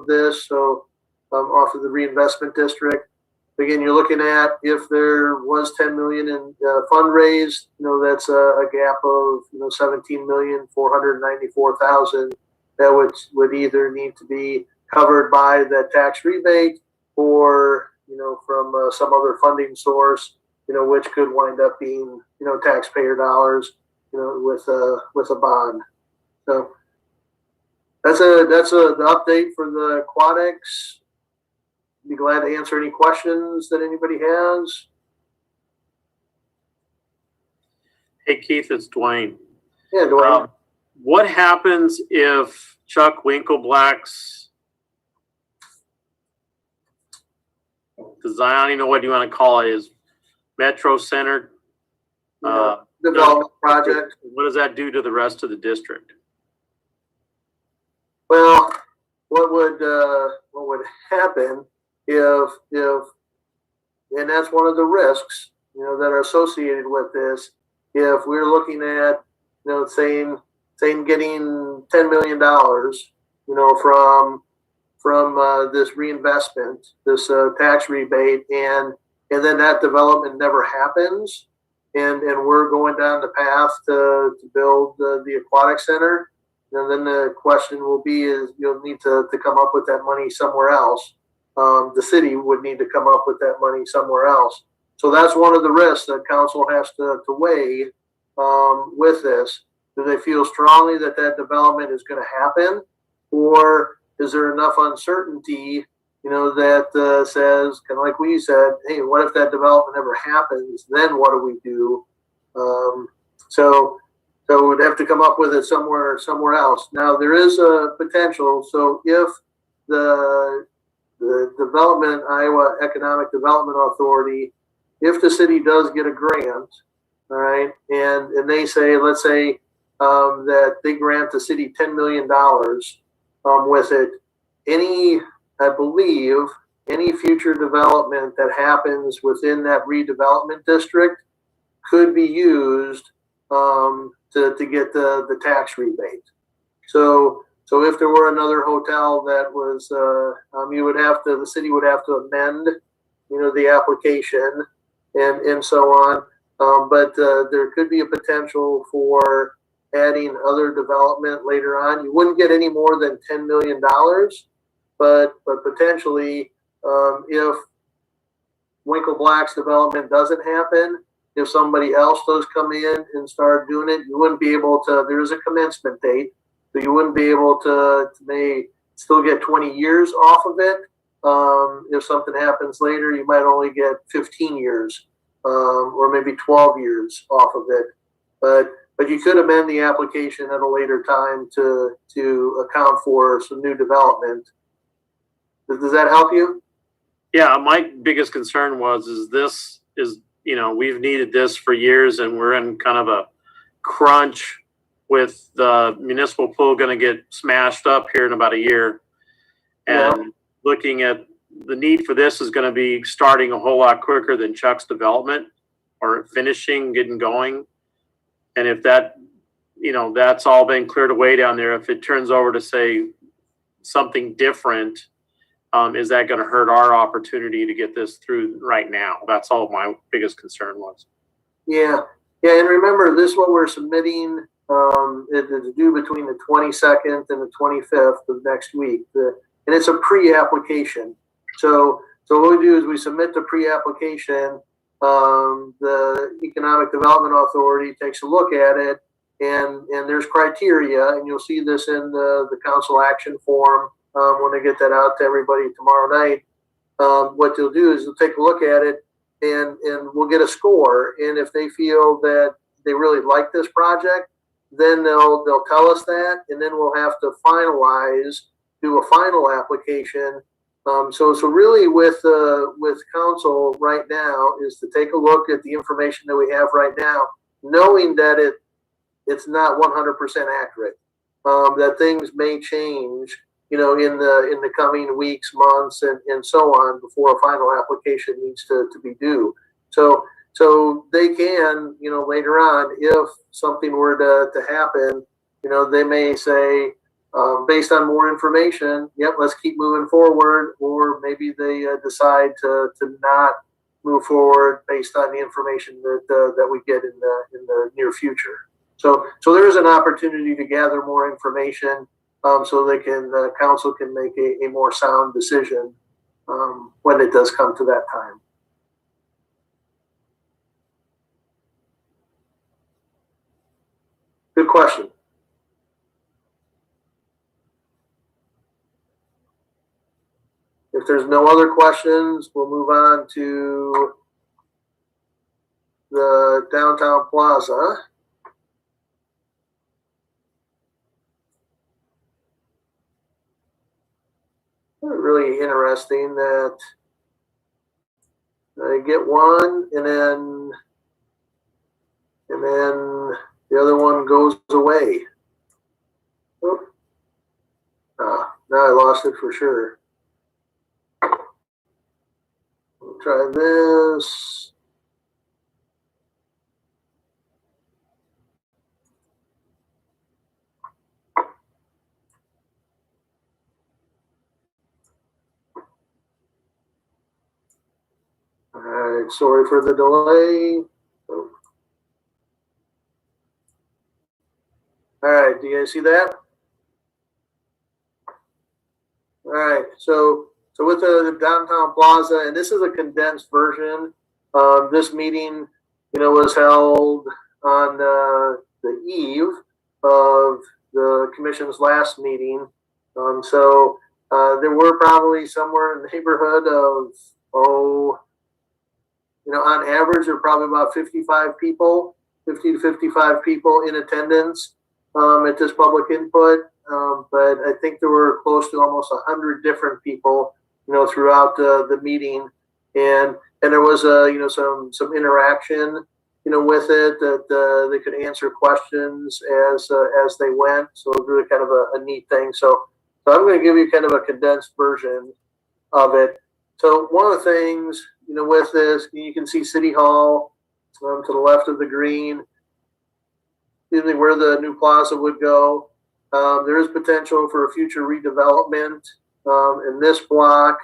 this. So, off of the reinvestment district. Again, you're looking at if there was 10 million in fundraised, that's a gap of 17,494,000 that would either need to be covered by the tax rebate or from some other funding source, which could wind up being taxpayer dollars, with a bond. So that's the update for the aquatics. Be glad to answer any questions that anybody has. Hey, Keith, it's Dwayne. Yeah, Dwayne. What happens if Chuck Winkleblack's design, I don't even know what you want to call it, is Metro Center Development project. What does that do to the rest of the district? Well, what would happen if and that's one of the risks, that are associated with this. If we're looking at, saying getting $10 million, from this reinvestment, this tax rebate, and then that development never happens, and we're going down the path to build the aquatic center, and then the question will be is you'll need to come up with that money somewhere else. The city would need to come up with that money somewhere else. So that's one of the risks that council has to weigh with this. Do they feel strongly that development is going to happen, or is there enough uncertainty, that says, kind of like we said, hey, what if that development never happens? Then what do we do? So we'd have to come up with it somewhere else. Now there is a potential. So if the Iowa Economic Development Authority, if the city does get a grant, all right, and they say, let's say that they grant the city $10 million with it, I believe any future development that happens within that redevelopment district could be used to get the tax rebate. So if there were another hotel that was, the city would have to amend, the application and so on. But there could be a potential for adding other development later on. You wouldn't get any more than $10 million, but potentially, if Winkle Black's development doesn't happen, if somebody else does come in and start doing it, you wouldn't be able to. There is a commencement date, so you wouldn't be able to may still get 20 years off of it. If something happens later, you might only get 15 years, or maybe 12 years off of it. But you could amend the application at a later time to account for some new development. Does that help you? Yeah, my biggest concern is we've needed this for years, and we're in kind of a crunch with the municipal pool going to get smashed up here in about a year. And looking at the need for this is going to be starting a whole lot quicker than Chuck's development or finishing, getting going. And if that, that's all been cleared away down there, if it turns over to say something different, is that going to hurt our opportunity to get this through right now? That's all my biggest concern was. Yeah. And remember, this is what we're submitting. It's due between the 22nd and the 25th of next week. And it's a pre-application. So what we do is we submit the pre-application. The Economic Development Authority takes a look at it, and there's criteria, and you'll see this in the council action form when I get that out to everybody tomorrow night. What they'll do is they'll take a look at it, and we'll get a score. And if they feel that they really like this project, then they'll tell us that, and then we'll have to do a final application. So really with council right now is to take a look at the information that we have right now, knowing that it's not 100% accurate, that things may change, in the coming weeks, months, and so on before a final application needs to be due. So they can, later on, if something were to happen, they may say, based on more information, let's keep moving forward, or maybe they decide to not move forward based on the information that we get in the near future. So there is an opportunity to gather more information, so they can council can make a more sound decision when it does come to that time. Good question. If there's no other questions, we'll move on to the downtown plaza. Really interesting that I get one and then the other one goes away. Oh. Now I lost it music for sure. We'll try this. All right, sorry for the delay. All right, do you guys see that? All right, so with the downtown plaza, and this is a condensed version. This meeting, was held on the eve of the commission's last meeting. So there were probably somewhere in the neighborhood of on average, there were probably about 55 people, 50 to 55 people in attendance at this public input. But I think there were close to almost 100 different people, throughout the meeting, and there was some interaction, with it that they could answer questions as they went. So it was really kind of a neat thing. So I'm going to give you kind of a condensed version of it. So one of the things, with this, you can see City Hall to the left of the green, usually where the new plaza would go. There is potential for a future redevelopment in this block.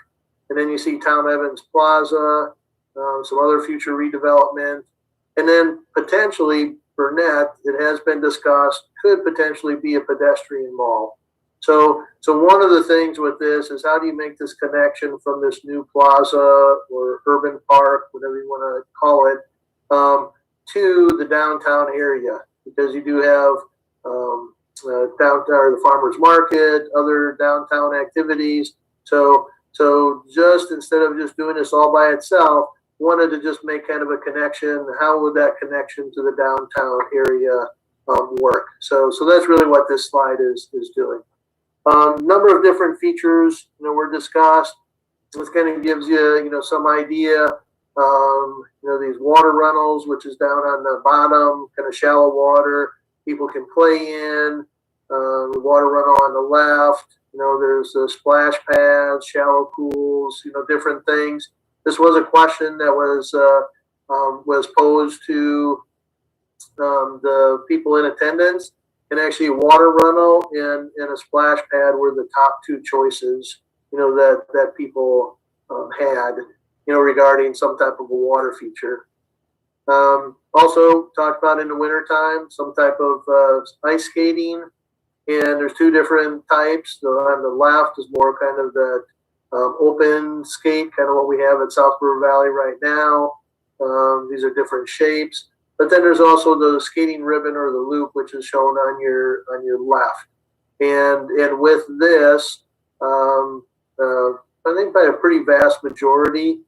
And then you see Tom Evans Plaza, some other future redevelopment. And then potentially Burnett, it has been discussed, could potentially be a pedestrian mall. So one of the things with this is how do you make this connection from this new plaza or urban park, whatever you want to call it, to the downtown area? Because you do have downtown, or the farmers market, other downtown activities. So just instead of just doing this all by itself, wanted to just make kind of a connection. How would that connection to the downtown area work? So that's really what this slide is doing. Number of different features, were discussed. This kind of gives you, some idea. These water runnels, which is down on the bottom, kind of shallow water, people can play in. The water runnel on the left, there's the splash pads, shallow pools, different things. This was a question that was posed to the people in attendance. And actually, a water runnel and a splash pad were the top two choices, that people had, regarding some type of a water feature. Also talked about in the wintertime, some type of ice skating. And there's two different types. So on the left is more kind of the open skate, kind of what we have at South River Valley right now. These are different shapes. But then there's also the skating ribbon or the loop, which is shown on your left. And with this, I think by a pretty vast majority,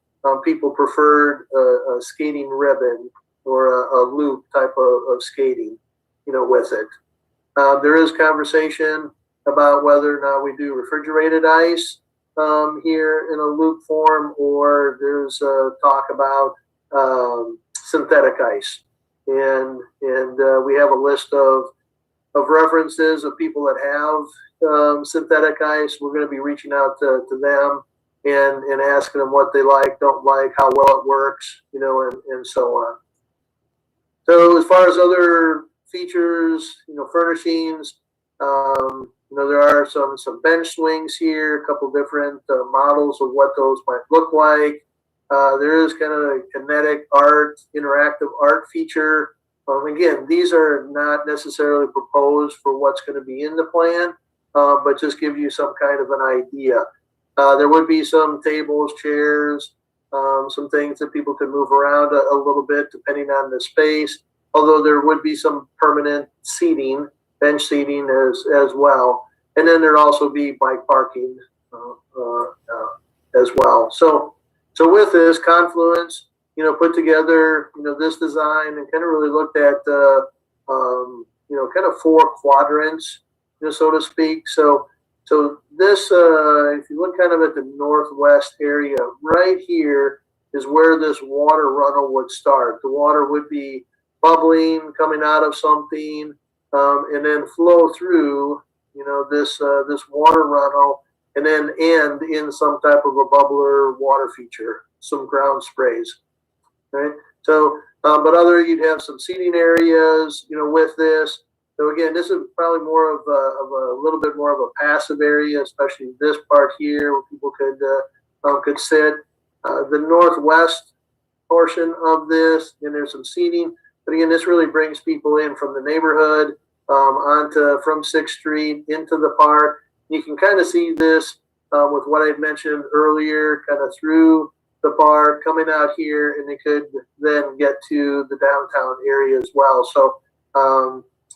people preferred a skating ribbon or a loop type of skating, with it. There is conversation about whether or not we do refrigerated ice here in a loop form, or there's talk about synthetic ice. And we have a list of references of people that have synthetic ice. We're going to be reaching out to them and asking them what they like, don't like, how well it works, and so on. So as far as other features, furnishings, there are some bench swings here, a couple different models of what those might look like. There is kind of a kinetic art, interactive art feature. Again, these are not necessarily proposed for what's going to be in the plan, but just give you some kind of an idea. There would be some tables, chairs, some things that people could move around a little bit depending on the space, although there would be some permanent seating, bench seating as well. And then there'd also be bike parking as well. So with this Confluence, put together, this design and kind of really looked at, kind of four quadrants, so to speak. So this, if you look kind of at the northwest area, right here is where this water runnel would start. The water would be bubbling, coming out of something, and then flow through, this water runnel and then end in some type of a bubbler water feature, some ground sprays, right? So, but other, you'd have some seating areas, you know, with this. So again, this is probably more of a little bit more of a passive area, especially this part here where people could sit. The northwest portion of this, and there's some seating. But again, this really brings people in from the neighborhood from 6th Street into the park. You can kind of see this with what I mentioned earlier, kind of through the park, coming out here, and they could then get to the downtown area as well. So,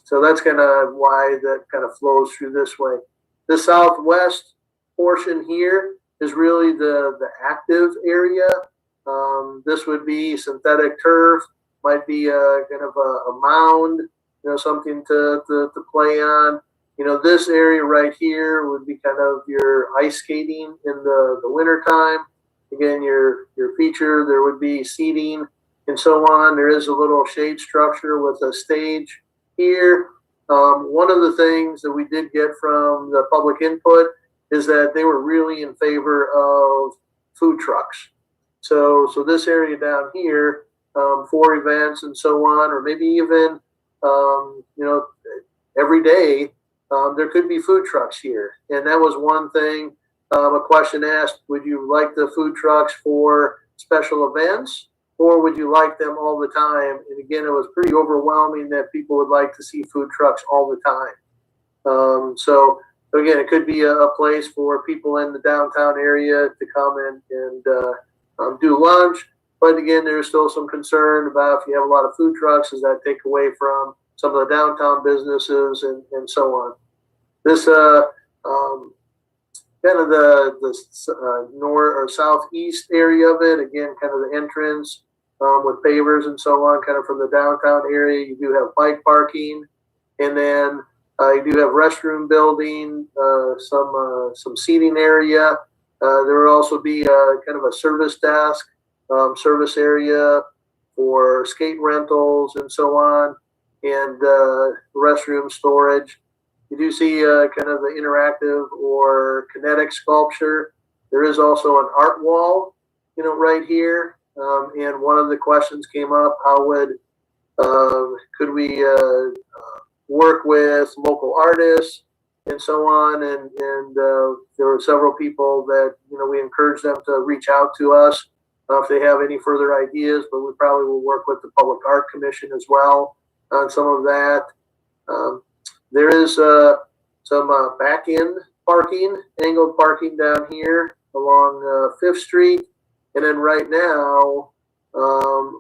so that's kind of why that kind of flows through this way. The southwest portion here is really the active area. This would be synthetic turf, might be kind of a mound, you know, something to play on. You know, this area right here would be kind of your ice skating in the winter time. Again, your feature, there would be seating and so on. There is a little shade structure with a stage here. One of the things that we did get from the public input is that they were really in favor of food trucks. So this area down here, for events and so on, or maybe even, you know, every day, there could be food trucks here. And that was one thing, a question asked, would you like the food trucks for special events, or would you like them all the time? And again, it was pretty overwhelming that people would like to see food trucks all the time. So again, it could be a place for people in the downtown area to come and do lunch. But again, there's still some concern about if you have a lot of food trucks, does that take away from some of the downtown businesses and so on. This kind of the north or southeast area of it, again, kind of the entrance with pavers and so on, kind of from the downtown area. You do have bike parking, and then you do have restroom building, some seating area. There will also be kind of a service desk, service area for skate rentals and so on, and restroom storage. You do see kind of the interactive or kinetic sculpture. There is also an art wall, you know, right here. And one of the questions came up: how could we work with local artists and so on? And there were several people that, you know, we encouraged them to reach out to us if they have any further ideas. But we probably will work with the Public Art Commission as well on some of that. There is some back-end parking, angled parking down here along 5th Street. And then right now,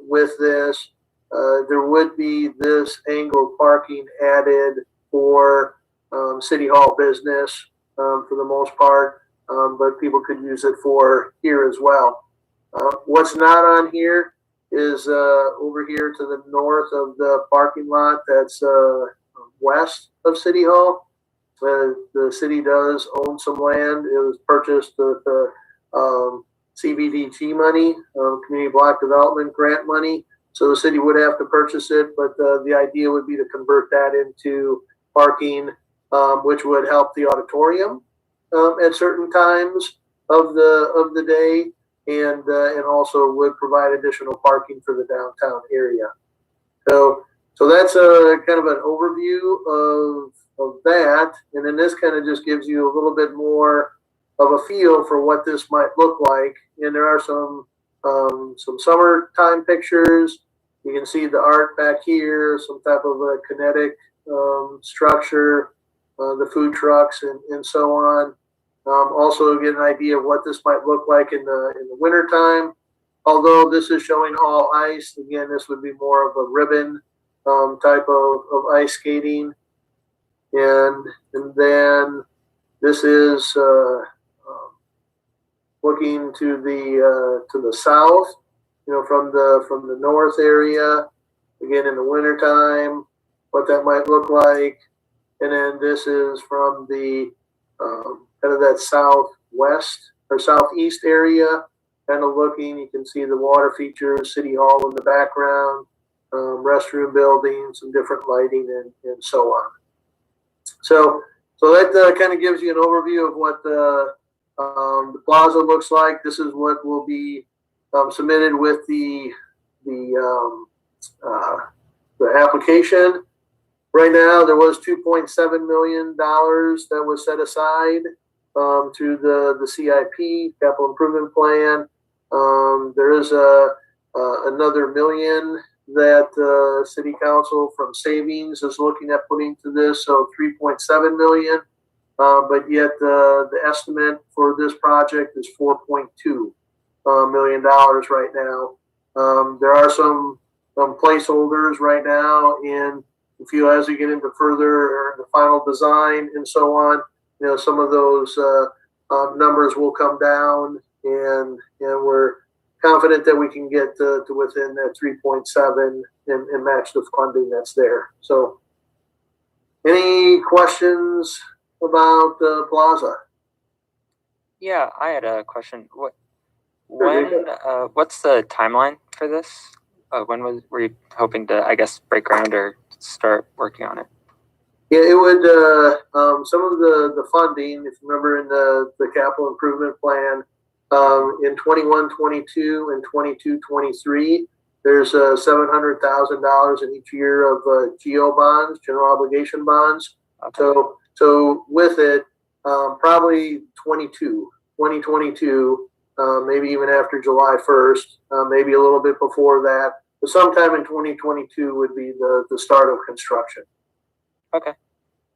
with this, there would be this angled parking added for City Hall business for the most part, but people could use it for here as well. What's not on here is over here to the north of the parking lot that's west of City Hall. The city does own some land. It was purchased with CBDG money, Community Block Development Grant money. So the city would have to purchase it, but the idea would be to convert that into parking, which would help the auditorium at certain times of the day, and also would provide additional parking for the downtown area. So that's a kind of an overview of that, and then this kind of just gives you a little bit more of a feel for what this might look like. And there are some summertime pictures. You can see the art back here, some type of a kinetic structure, the food trucks and so on. Also get an idea of what this might look like in the winter time. Although this is showing all ice, again, this would be more of a ribbon type of ice skating. And then this is looking to the south, you know, from the north area, again in the wintertime, what that might look like. And then this is from the kind of that southwest or southeast area, kind of looking. You can see the water features, City Hall in the background, restroom building, some different lighting, and so on. So that kind of gives you an overview of what The plaza looks like this is what will be submitted with the application. Right now, there was $2.7 million that was set aside through the CIP, Capital Improvement Plan. There is another $1 million that City Council from savings is looking at putting to this, so $3.7 million. But yet the estimate for this project is $4.2 million right now. There are some placeholders right now, and if you, as you get into further or the final design and so on, you know, some of those numbers will come down, and we're confident that we can get to within that 3.7 and match the funding that's there. So, any questions about the plaza? Yeah, I had a question. Sure, What's the timeline for this? Were you hoping to, I guess, break ground or start working on it? Yeah, it would, some of the funding, if you remember in the capital improvement plan, in 21-22 and 22-23, there's $700,000 in each year of GO bonds, general obligation bonds. Okay. So with it, probably 2022, maybe even after July 1st, maybe a little bit before that, but sometime in 2022 would be the start of construction. Okay.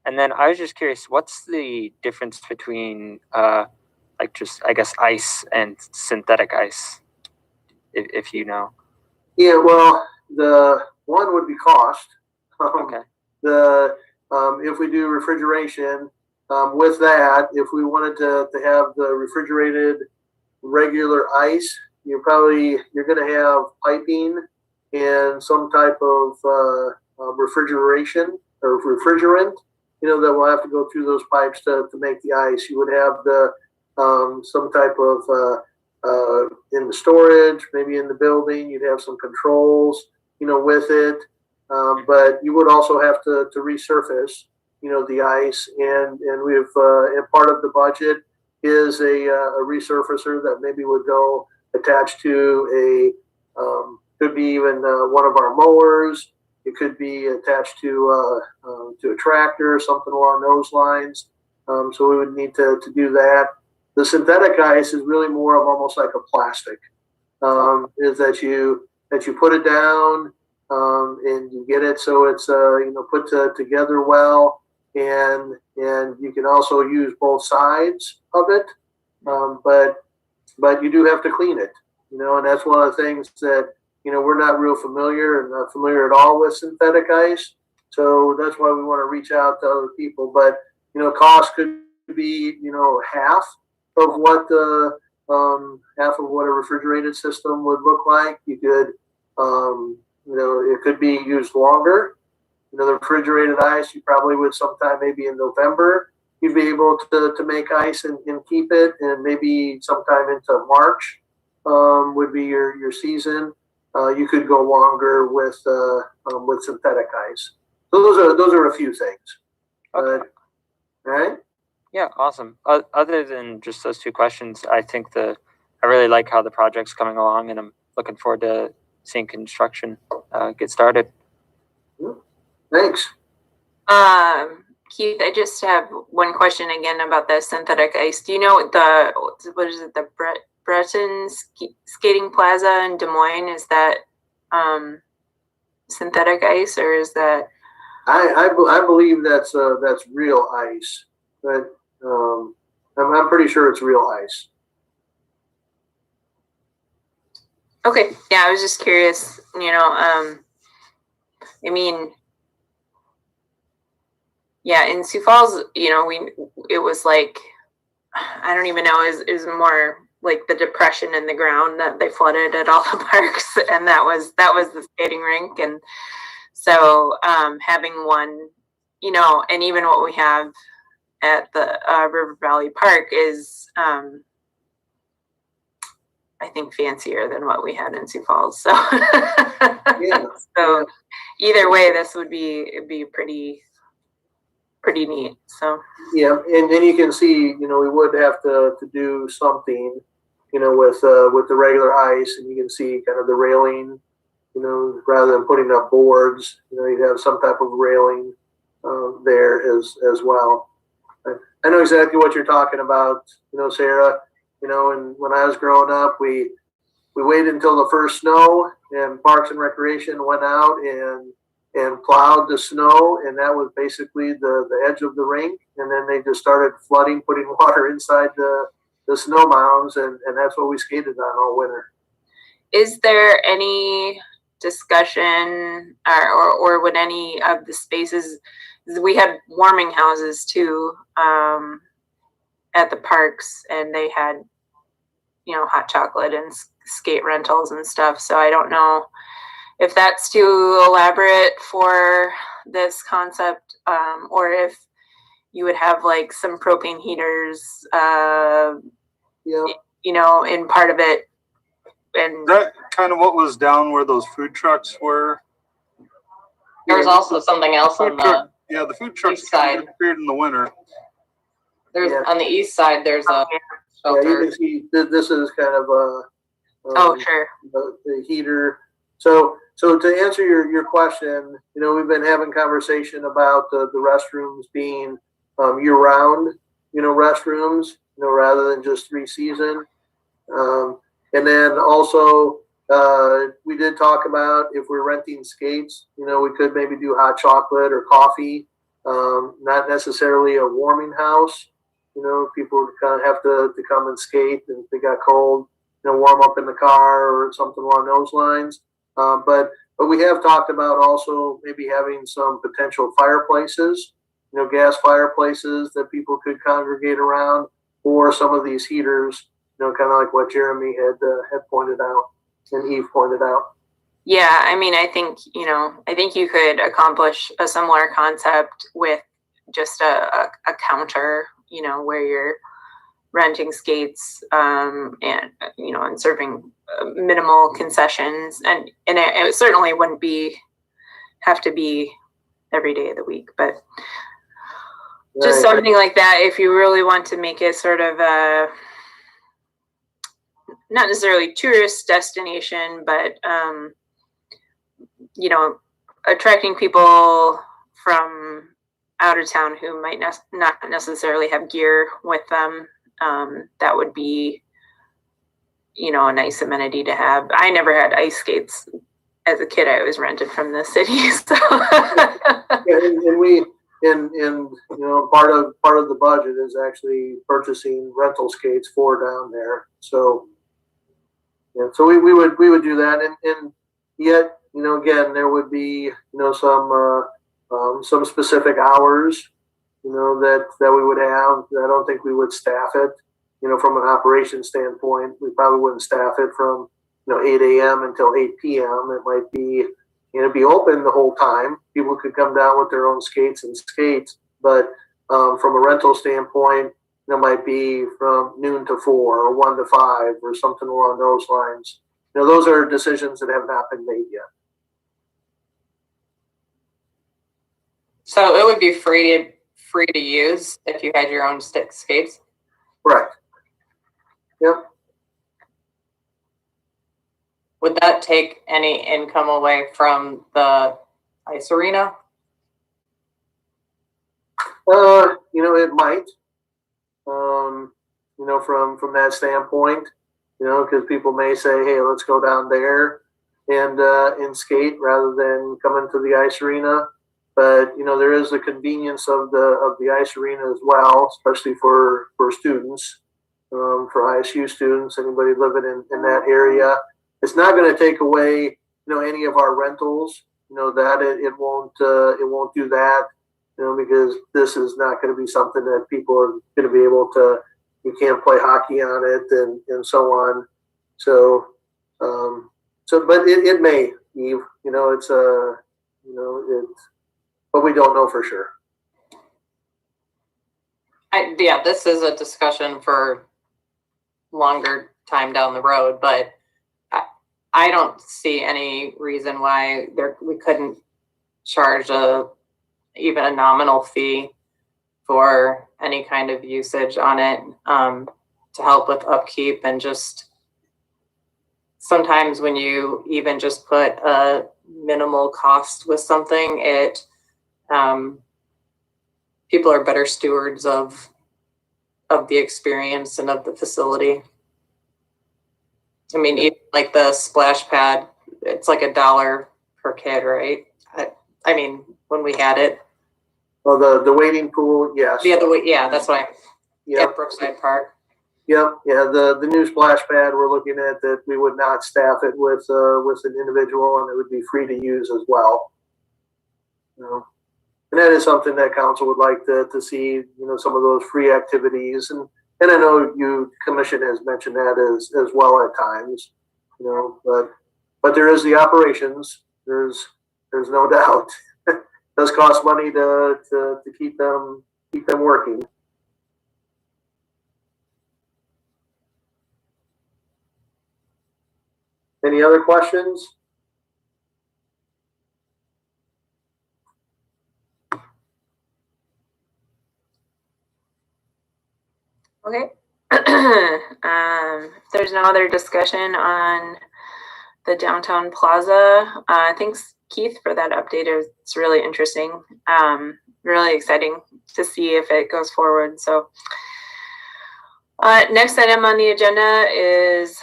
And then I was just curious, what's the difference between like just, I guess, ice and synthetic ice, if you know? Yeah, well, the one would be cost. Okay. If we do refrigeration, with that, if we wanted to have the refrigerated regular ice, you're going to have piping and some type of refrigeration or refrigerant, you know, that will have to go through those pipes to make the ice. You would have the some type of in the storage, maybe in the building, you'd have some controls, you know, with it. But you would also have to resurface, you know, the ice, and we've and part of the budget is a resurfacer that maybe would go attached to could be even one of our mowers. It could be attached to a tractor, something along those lines. So we would need to do that. The synthetic ice is really more of almost like a plastic. Is that you put it down and you get it so it's you know, put together well, and you can also use both sides of it, but you do have to clean it, you know, and that's one of the things that, you know, we're not real familiar and not familiar at all with synthetic ice. So that's why we want to reach out to other people. But, you know, cost could be, you know, half of what a refrigerated system would look like. You could, you know, it could be used longer. You know, the refrigerated ice, you probably would sometime maybe in November, you'd be able to make ice and keep it, and maybe sometime into March would be your season. You could go longer with synthetic ice. So those are a few things. Okay. All right. Yeah, awesome. Other than just those two questions, I think I really like how the project's coming along, and I'm looking forward to seeing construction get started. Thanks. Keith, I just have one question again about the synthetic ice. Do you know what is it, the Breton Skating Plaza in Des Moines? Is that synthetic ice, or is that? I believe that's real ice, but I'm pretty sure it's real ice. Okay, yeah, I was just curious. You know, I mean, yeah, in Sioux Falls, you know, it was like, I don't even know, is more like the depression in the ground that they flooded at all the parks, and that was the skating rink. And so having one, you know, and even what we have at the River Valley Park is I think fancier than what we had in Sioux Falls. So Yeah. so either way, this would be pretty pretty neat. So Yeah, and you can see, we would have to do something, with the regular ice, and you can see kind of the railing, rather than putting up boards, you'd have some type of railing there as well. I know exactly what you're talking about, Sarah. And when I was growing up, we waited until the first snow, and Parks and Recreation went out and plowed the snow, and that was basically the edge of the rink. And then they just started flooding, putting water inside the snow mounds, and that's what we skated on all winter. is there any discussion or would any of the spaces, we had warming houses too at the parks, and they had hot chocolate and skate rentals and stuff, so I don't know if that's too elaborate for this concept, or if you would have like some propane heaters in part of it. And that kind of what was down where those food trucks were. There's also something else on the food trucks east side. appeared in the winter. There's on the east side. There's a shelter. Yeah, you can see this is kind of sure, the heater. So to answer your question, we've been having conversation about the restrooms being year-round, restrooms, rather than just 3-season. And then also, we did talk about if we're renting skates, we could maybe do hot chocolate or coffee, not necessarily a warming house. People would kind of have to come and skate, and if they got cold, warm up in the car or something along those lines. But we have talked about also maybe having some potential fireplaces, gas fireplaces that people could congregate around, or some of these heaters, kind of like what Jeremy had pointed out and Eve pointed out. Yeah, I mean, I think you could accomplish a similar concept with just a counter, where you're renting skates and serving minimal concessions, and it certainly wouldn't have to be every day of the week, but just something like that if you really want to make it sort of a not necessarily tourist destination, but attracting people from out of town who might not necessarily have gear with them. That would be, a nice amenity to have. I never had ice skates as a kid. I always rented from the city. So. and part of the budget is actually purchasing rental skates for down there. So, so we would do that, and yet, again, there would be, some specific hours, that we would have. I don't think we would staff it, from an operation standpoint. We probably wouldn't staff it from, 8 a.m. until 8 p.m. It might be, be open the whole time. People could come down with their own skates and skate, but from a rental standpoint, it might be from noon to 4 or 1 to 5 or something along those lines. Those are decisions that have not been made yet. So it would be free to use if you had your own skates? Correct. Yep. Would that take any income away from the ice arena? It might. From that standpoint, because people may say, hey, let's go down there and skate rather than come into the ice arena. But there is the convenience of the ice arena as well, especially for students, for ISU students, anybody living in that area. It's not going to take away any of our rentals. That it won't do that. Because this is not going to be something that people are going to be able to. You can't play hockey on it and so on. So but it may, Eve. It's but we don't know for sure. This is a discussion for longer time down the road, but I don't see any reason why we couldn't charge even a nominal fee for any kind of usage on it, to help with upkeep. And just sometimes when you even just put a minimal cost with something, it people are better stewards of the experience and of the facility. I mean, even like the splash pad, it's like $1 per kid, right? I mean, when we had it. Well, the wading pool, yes. Yeah, that's what Yep. at Brookside Park. Yep. Yeah. The new splash pad, we're looking at that we would not staff it with an individual, and it would be free to use as well. You know, and that is something that council would like to see. You know, some of those free activities, and I know you commission has mentioned that as well at times. You know, but there is the operations. There's no doubt. It does cost money to keep them working. Any other questions? Okay. If there's no other discussion on the downtown plaza, thanks Keith for that update. It's really interesting. Really exciting to see if it goes forward. So next item on the agenda is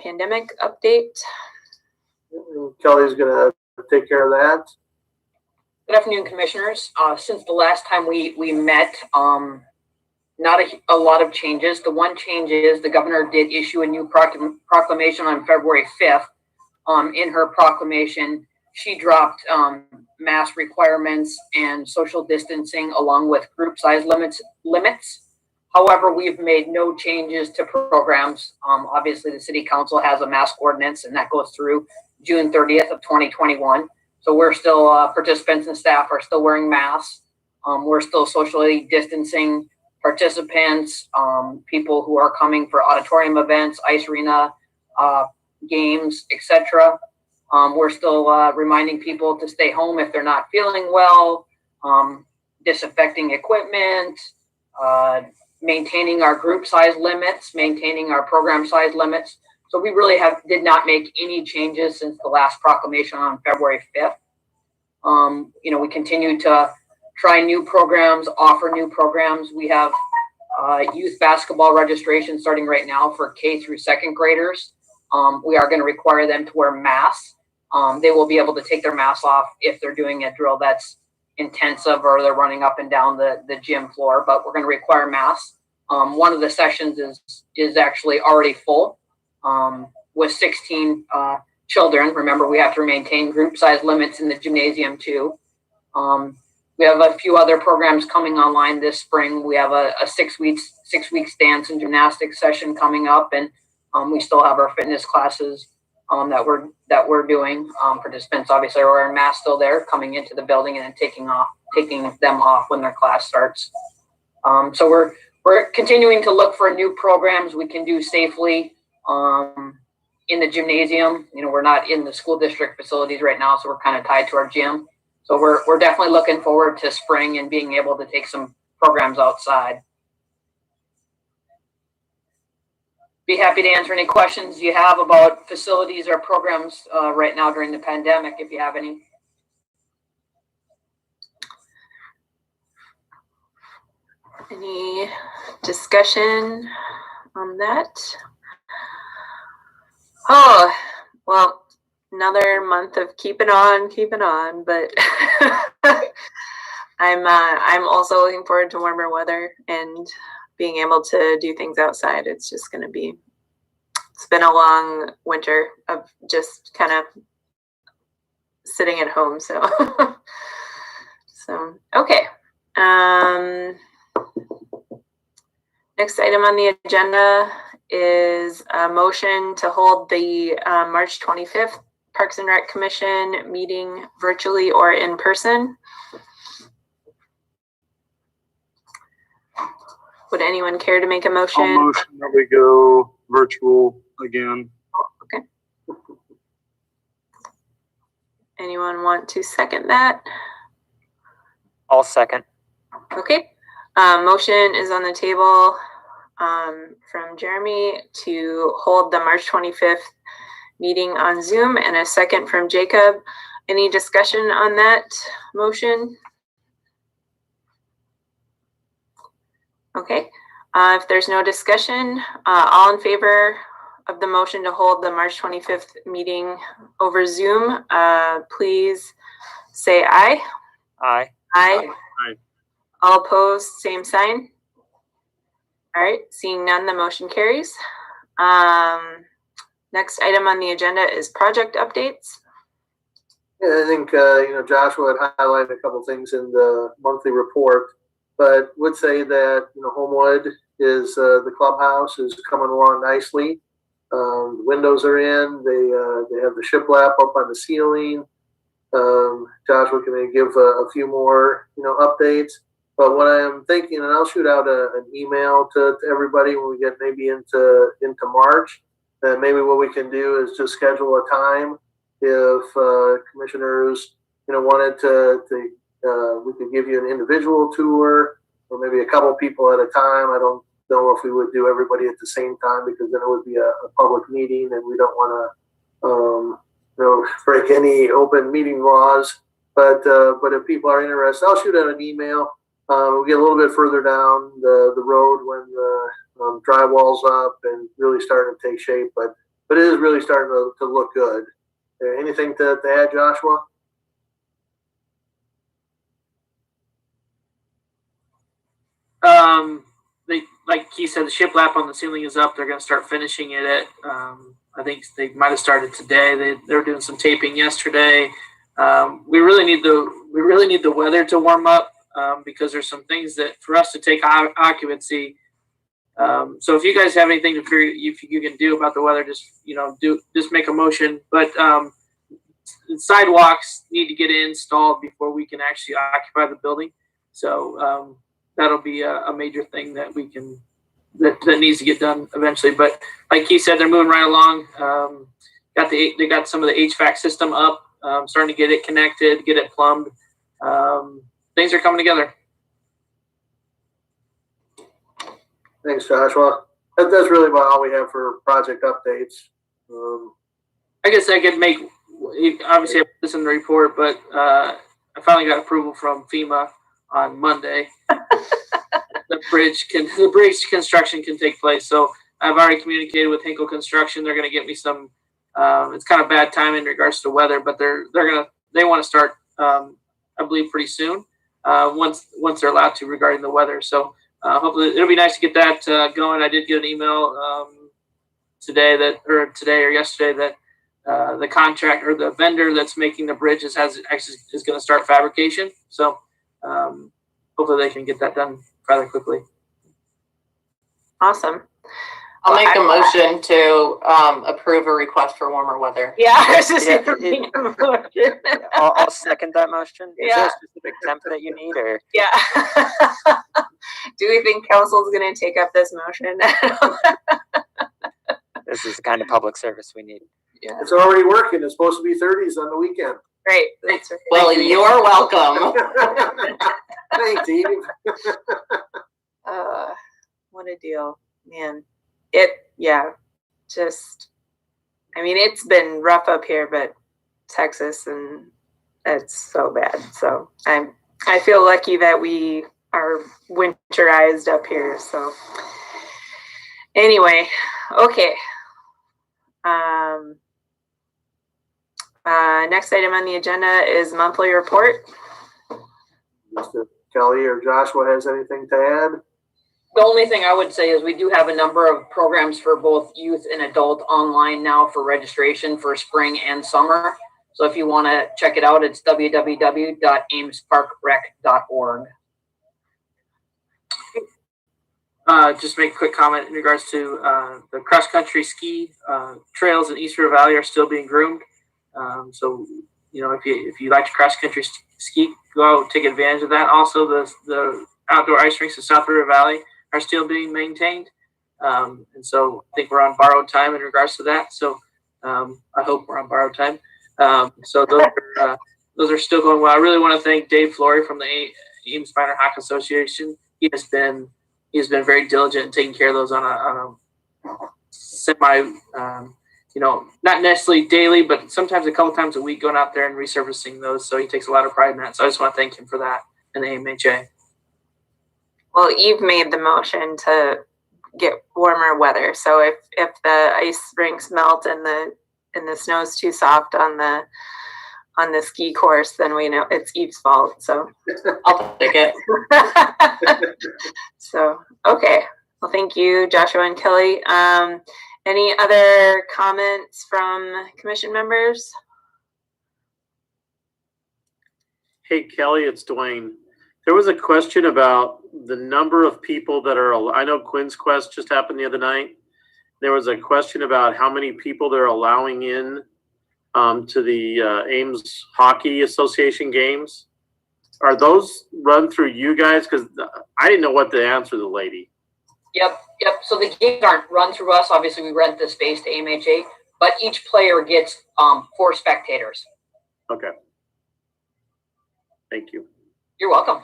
pandemic update. Kelly's gonna take care of that. Good afternoon, commissioners. Since the last time we met, not a lot of changes. The one change is the governor did issue a new proclamation on February 5th. In her proclamation, she dropped mask requirements and social distancing along with group size limits. However, we've made no changes to programs. Obviously, the city council has a mask ordinance, and that goes through June 30th of 2021. So we're still, participants and staff are still wearing masks. We're still socially distancing participants, people who are coming for auditorium events, ice arena games, etc. We're still reminding people to stay home if they're not feeling well, disinfecting equipment, maintaining our group size limits, maintaining our program size limits. So we really did not make any changes since the last proclamation on February 5th. You know, we continue to try new programs, offer new programs. We have youth basketball registration starting right now for K through second graders. We are going to require them to wear masks. They will be able to take their masks off if they're doing a drill that's intensive or they're running up and down the gym floor, but we're going to require masks. One of the sessions is actually already full with 16 children. Remember, we have to maintain group size limits in the gymnasium too. We have a few other programs coming online this spring. We have a 6 weeks dance and gymnastics session coming up, and we still have our fitness classes that we're doing. Participants obviously are wearing masks still there, coming into the building and then taking them off when their class starts. So we're continuing to look for new programs we can do safely in the gymnasium. You know, we're not in the school district facilities right now, so we're kind of tied to our gym. So we're definitely looking forward to spring and being able to take some programs outside. Be happy to answer any questions you have about facilities or programs right now during the pandemic, if you have any. Any discussion on that? Oh, well, another month of keeping on, but I'm also looking forward to warmer weather and being able to do things outside. It's just going to be, it's been a long winter of just kind of sitting at home. So, okay. Next item on the agenda is a motion to hold the March 25th Parks and Rec Commission meeting virtually or in person. Would anyone care to make a motion? I'll motion that we go virtual again. Okay. Anyone want to second that? I'll second. Okay. Motion is on the table from Jeremy to hold the March 25th meeting on Zoom, and a second from Jacob. Any discussion on that motion? Okay. If there's no discussion, all in favor of the motion to hold the March 25th meeting over Zoom, please say aye. Aye. Aye. Aye. All opposed, same sign. All right, seeing none, the motion carries. Next item on the agenda is project updates. Yeah, I think, Joshua had highlighted a couple things in the monthly report, but would say that, Homewood is, the clubhouse is coming along nicely. The windows are in, they have the shiplap up on the ceiling. Joshua can maybe give a few more, updates. But what I am thinking, and I'll shoot out an email to everybody when we get maybe into March, then maybe what we can do is just schedule a time if commissioners, wanted to we could give you an individual tour or maybe a couple people at a time. I don't know if we would do everybody at the same time because then it would be a public meeting and we don't want to, break any open meeting laws. But if people are interested, I'll shoot out an email. We'll get a little bit further down the road when the drywall's up and really starting to take shape. But it is really starting to look good. Anything to add, Joshua? Like he said, the shiplap on the ceiling is up. They're going to start finishing it. I think they might have started today. They were doing some taping yesterday. We really need the weather to warm up because there's some things that for us to take occupancy. So if you guys have anything to figure if you can do about the weather, just make a motion. But sidewalks need to get installed before we can actually occupy the building. So that'll be a major thing that we can that needs to get done eventually. But like he said, they're moving right along. They got some of the HVAC system up, starting to get it connected, get it plumbed. Things are coming together. Thanks, Joshua. That's really about all we have for project updates. I guess I could make, obviously I put this in the report, but I finally got approval from FEMA on Monday. The bridge construction can take place. So I've already communicated with Hinkle Construction. They're going to get me some. It's kind of bad time in regards to weather, but they want to start. I believe pretty soon. Once they're allowed to regarding the weather. So hopefully it'll be nice to get that going. I did get an email today or yesterday that the contract or the vendor that's making the bridge is going to start fabrication. So hopefully they can get that done rather quickly. Awesome. I'll make a motion to approve a request for warmer weather. Yeah, I was just I'll second that motion. Is Yeah. there a specific temp that you need, or Yeah. Do we think council's going to take up this motion? this is the kind of public service we need? Yeah. It's already working. It's supposed to be 30s on the weekend. Great. Thanks for Well, you're welcome. Thanks, Eve. What a deal, man. It's been rough up here, but Texas, and it's so bad. So I feel lucky that we are winterized up here. So anyway, okay. Next item on the agenda is monthly report. Mr. Kelly or Joshua has anything to add? The only thing I would say is we do have a number of programs for both youth and adult online now for registration for spring and summer. So if you want to check it out, it's www.amesparkrec.org. Just make a quick comment in regards to the cross-country ski trails in East River Valley are still being groomed. So, if you like to cross-country ski, go out, take advantage of that. Also, the outdoor ice rinks in South River Valley are still being maintained. And so I think we're on borrowed time in regards to that. So I hope we're on borrowed time. So those are still going well. I really want to thank Dave Flory from the Ames Minor Hockey Association. he has been very diligent in taking care of those on a semi, not necessarily daily, but sometimes a couple times a week, going out there and resurfacing those. So he takes a lot of pride in that. So I just want to thank him for that and the AMHA. Well, Eve made the motion to get warmer weather. So if the ice rinks melt and the snow's too soft on the ski course, then we know it's Eve's fault. So I'll take it. So okay. Well, thank you, Joshua and Kelly. Any other comments from commission members? Hey, Kelly, it's Dwayne. There was a question about the number of people that are, I know Quinn's Quest just happened the other night. There was a question about how many people they're allowing in to the Ames Hockey Association games. Are those run through you guys? Because I didn't know what to answer the lady. Yep. So the games aren't run through us. Obviously, we rent the space to AMHA, but each player gets 4 spectators. Okay. Thank you. You're welcome.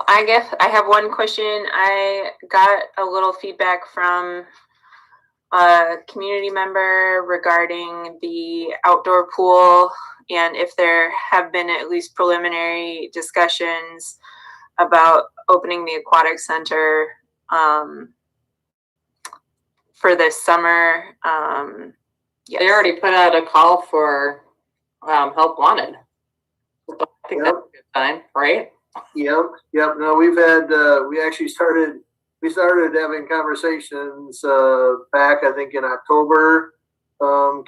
I guess I have one question. I got a little feedback from a community member regarding the outdoor pool and if there have been at least preliminary discussions about opening the aquatic center for this summer. Yes. They already put out a call for help wanted. I think that's a good sign, right? Yep. No, we've had, we actually started having conversations back, I think in October.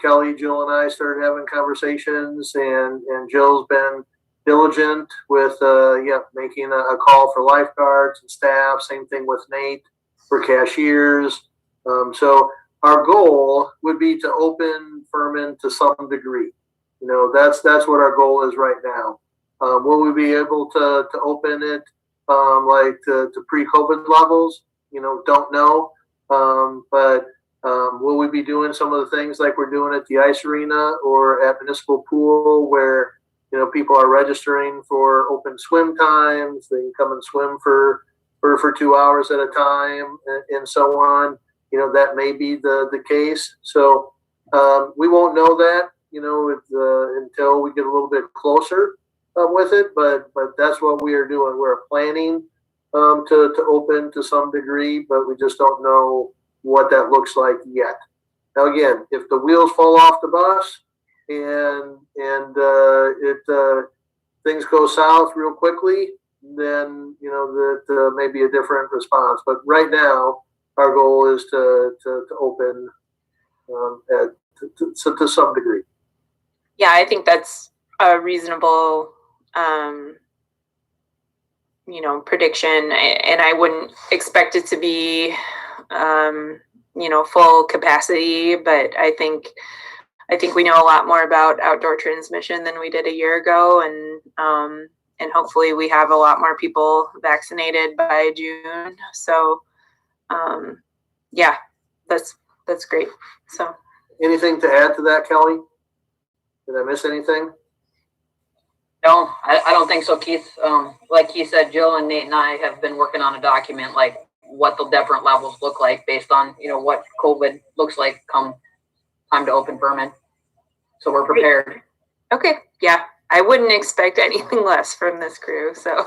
Kelly, Jill, and I started having conversations, and Jill's been diligent with making a call for lifeguards and staff. Same thing with Nate for cashiers. So our goal would be to open Furman to some degree. That's what our goal is right now. Will we be able to open it to pre-COVID levels? Don't know. But will we be doing some of the things like we're doing at the ice arena or at municipal pool where people are registering for open swim times? They can come and swim for 2 hours at a time and so on. That may be the case. So we won't know that until we get a little bit closer with it. But that's what we are doing. We're planning to open to some degree, but we just don't know what that looks like yet. Now, again, if the wheels fall off the bus and things go south real quickly, then that may be a different response. But right now, our goal is to open to some degree. Yeah, I think that's a reasonable prediction, and I wouldn't expect it to be full capacity, but I think we know a lot more about outdoor transmission than we did a year ago, and hopefully we have a lot more people vaccinated by June. So that's great. So anything to add to that, Kelly? Did I miss anything? No, I don't think so, Keith. Like he said, Jill and Nate and I have been working on a document like what the different levels look like based on what COVID looks like come time to open Furman. So we're prepared. Okay, yeah, I wouldn't expect anything less from this crew. So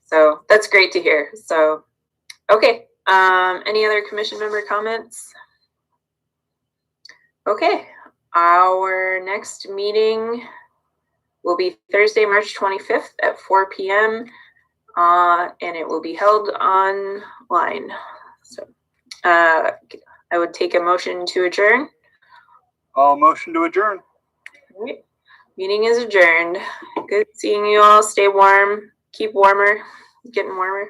so that's great to hear. So okay, any other commission member comments? Okay, our next meeting will be Thursday, March 25th at 4 p.m. And it will be held online. So I would take a motion to adjourn. I'll motion to adjourn. All right. Meeting is adjourned. Good seeing you all. Stay warm. Keep warmer. Getting warmer.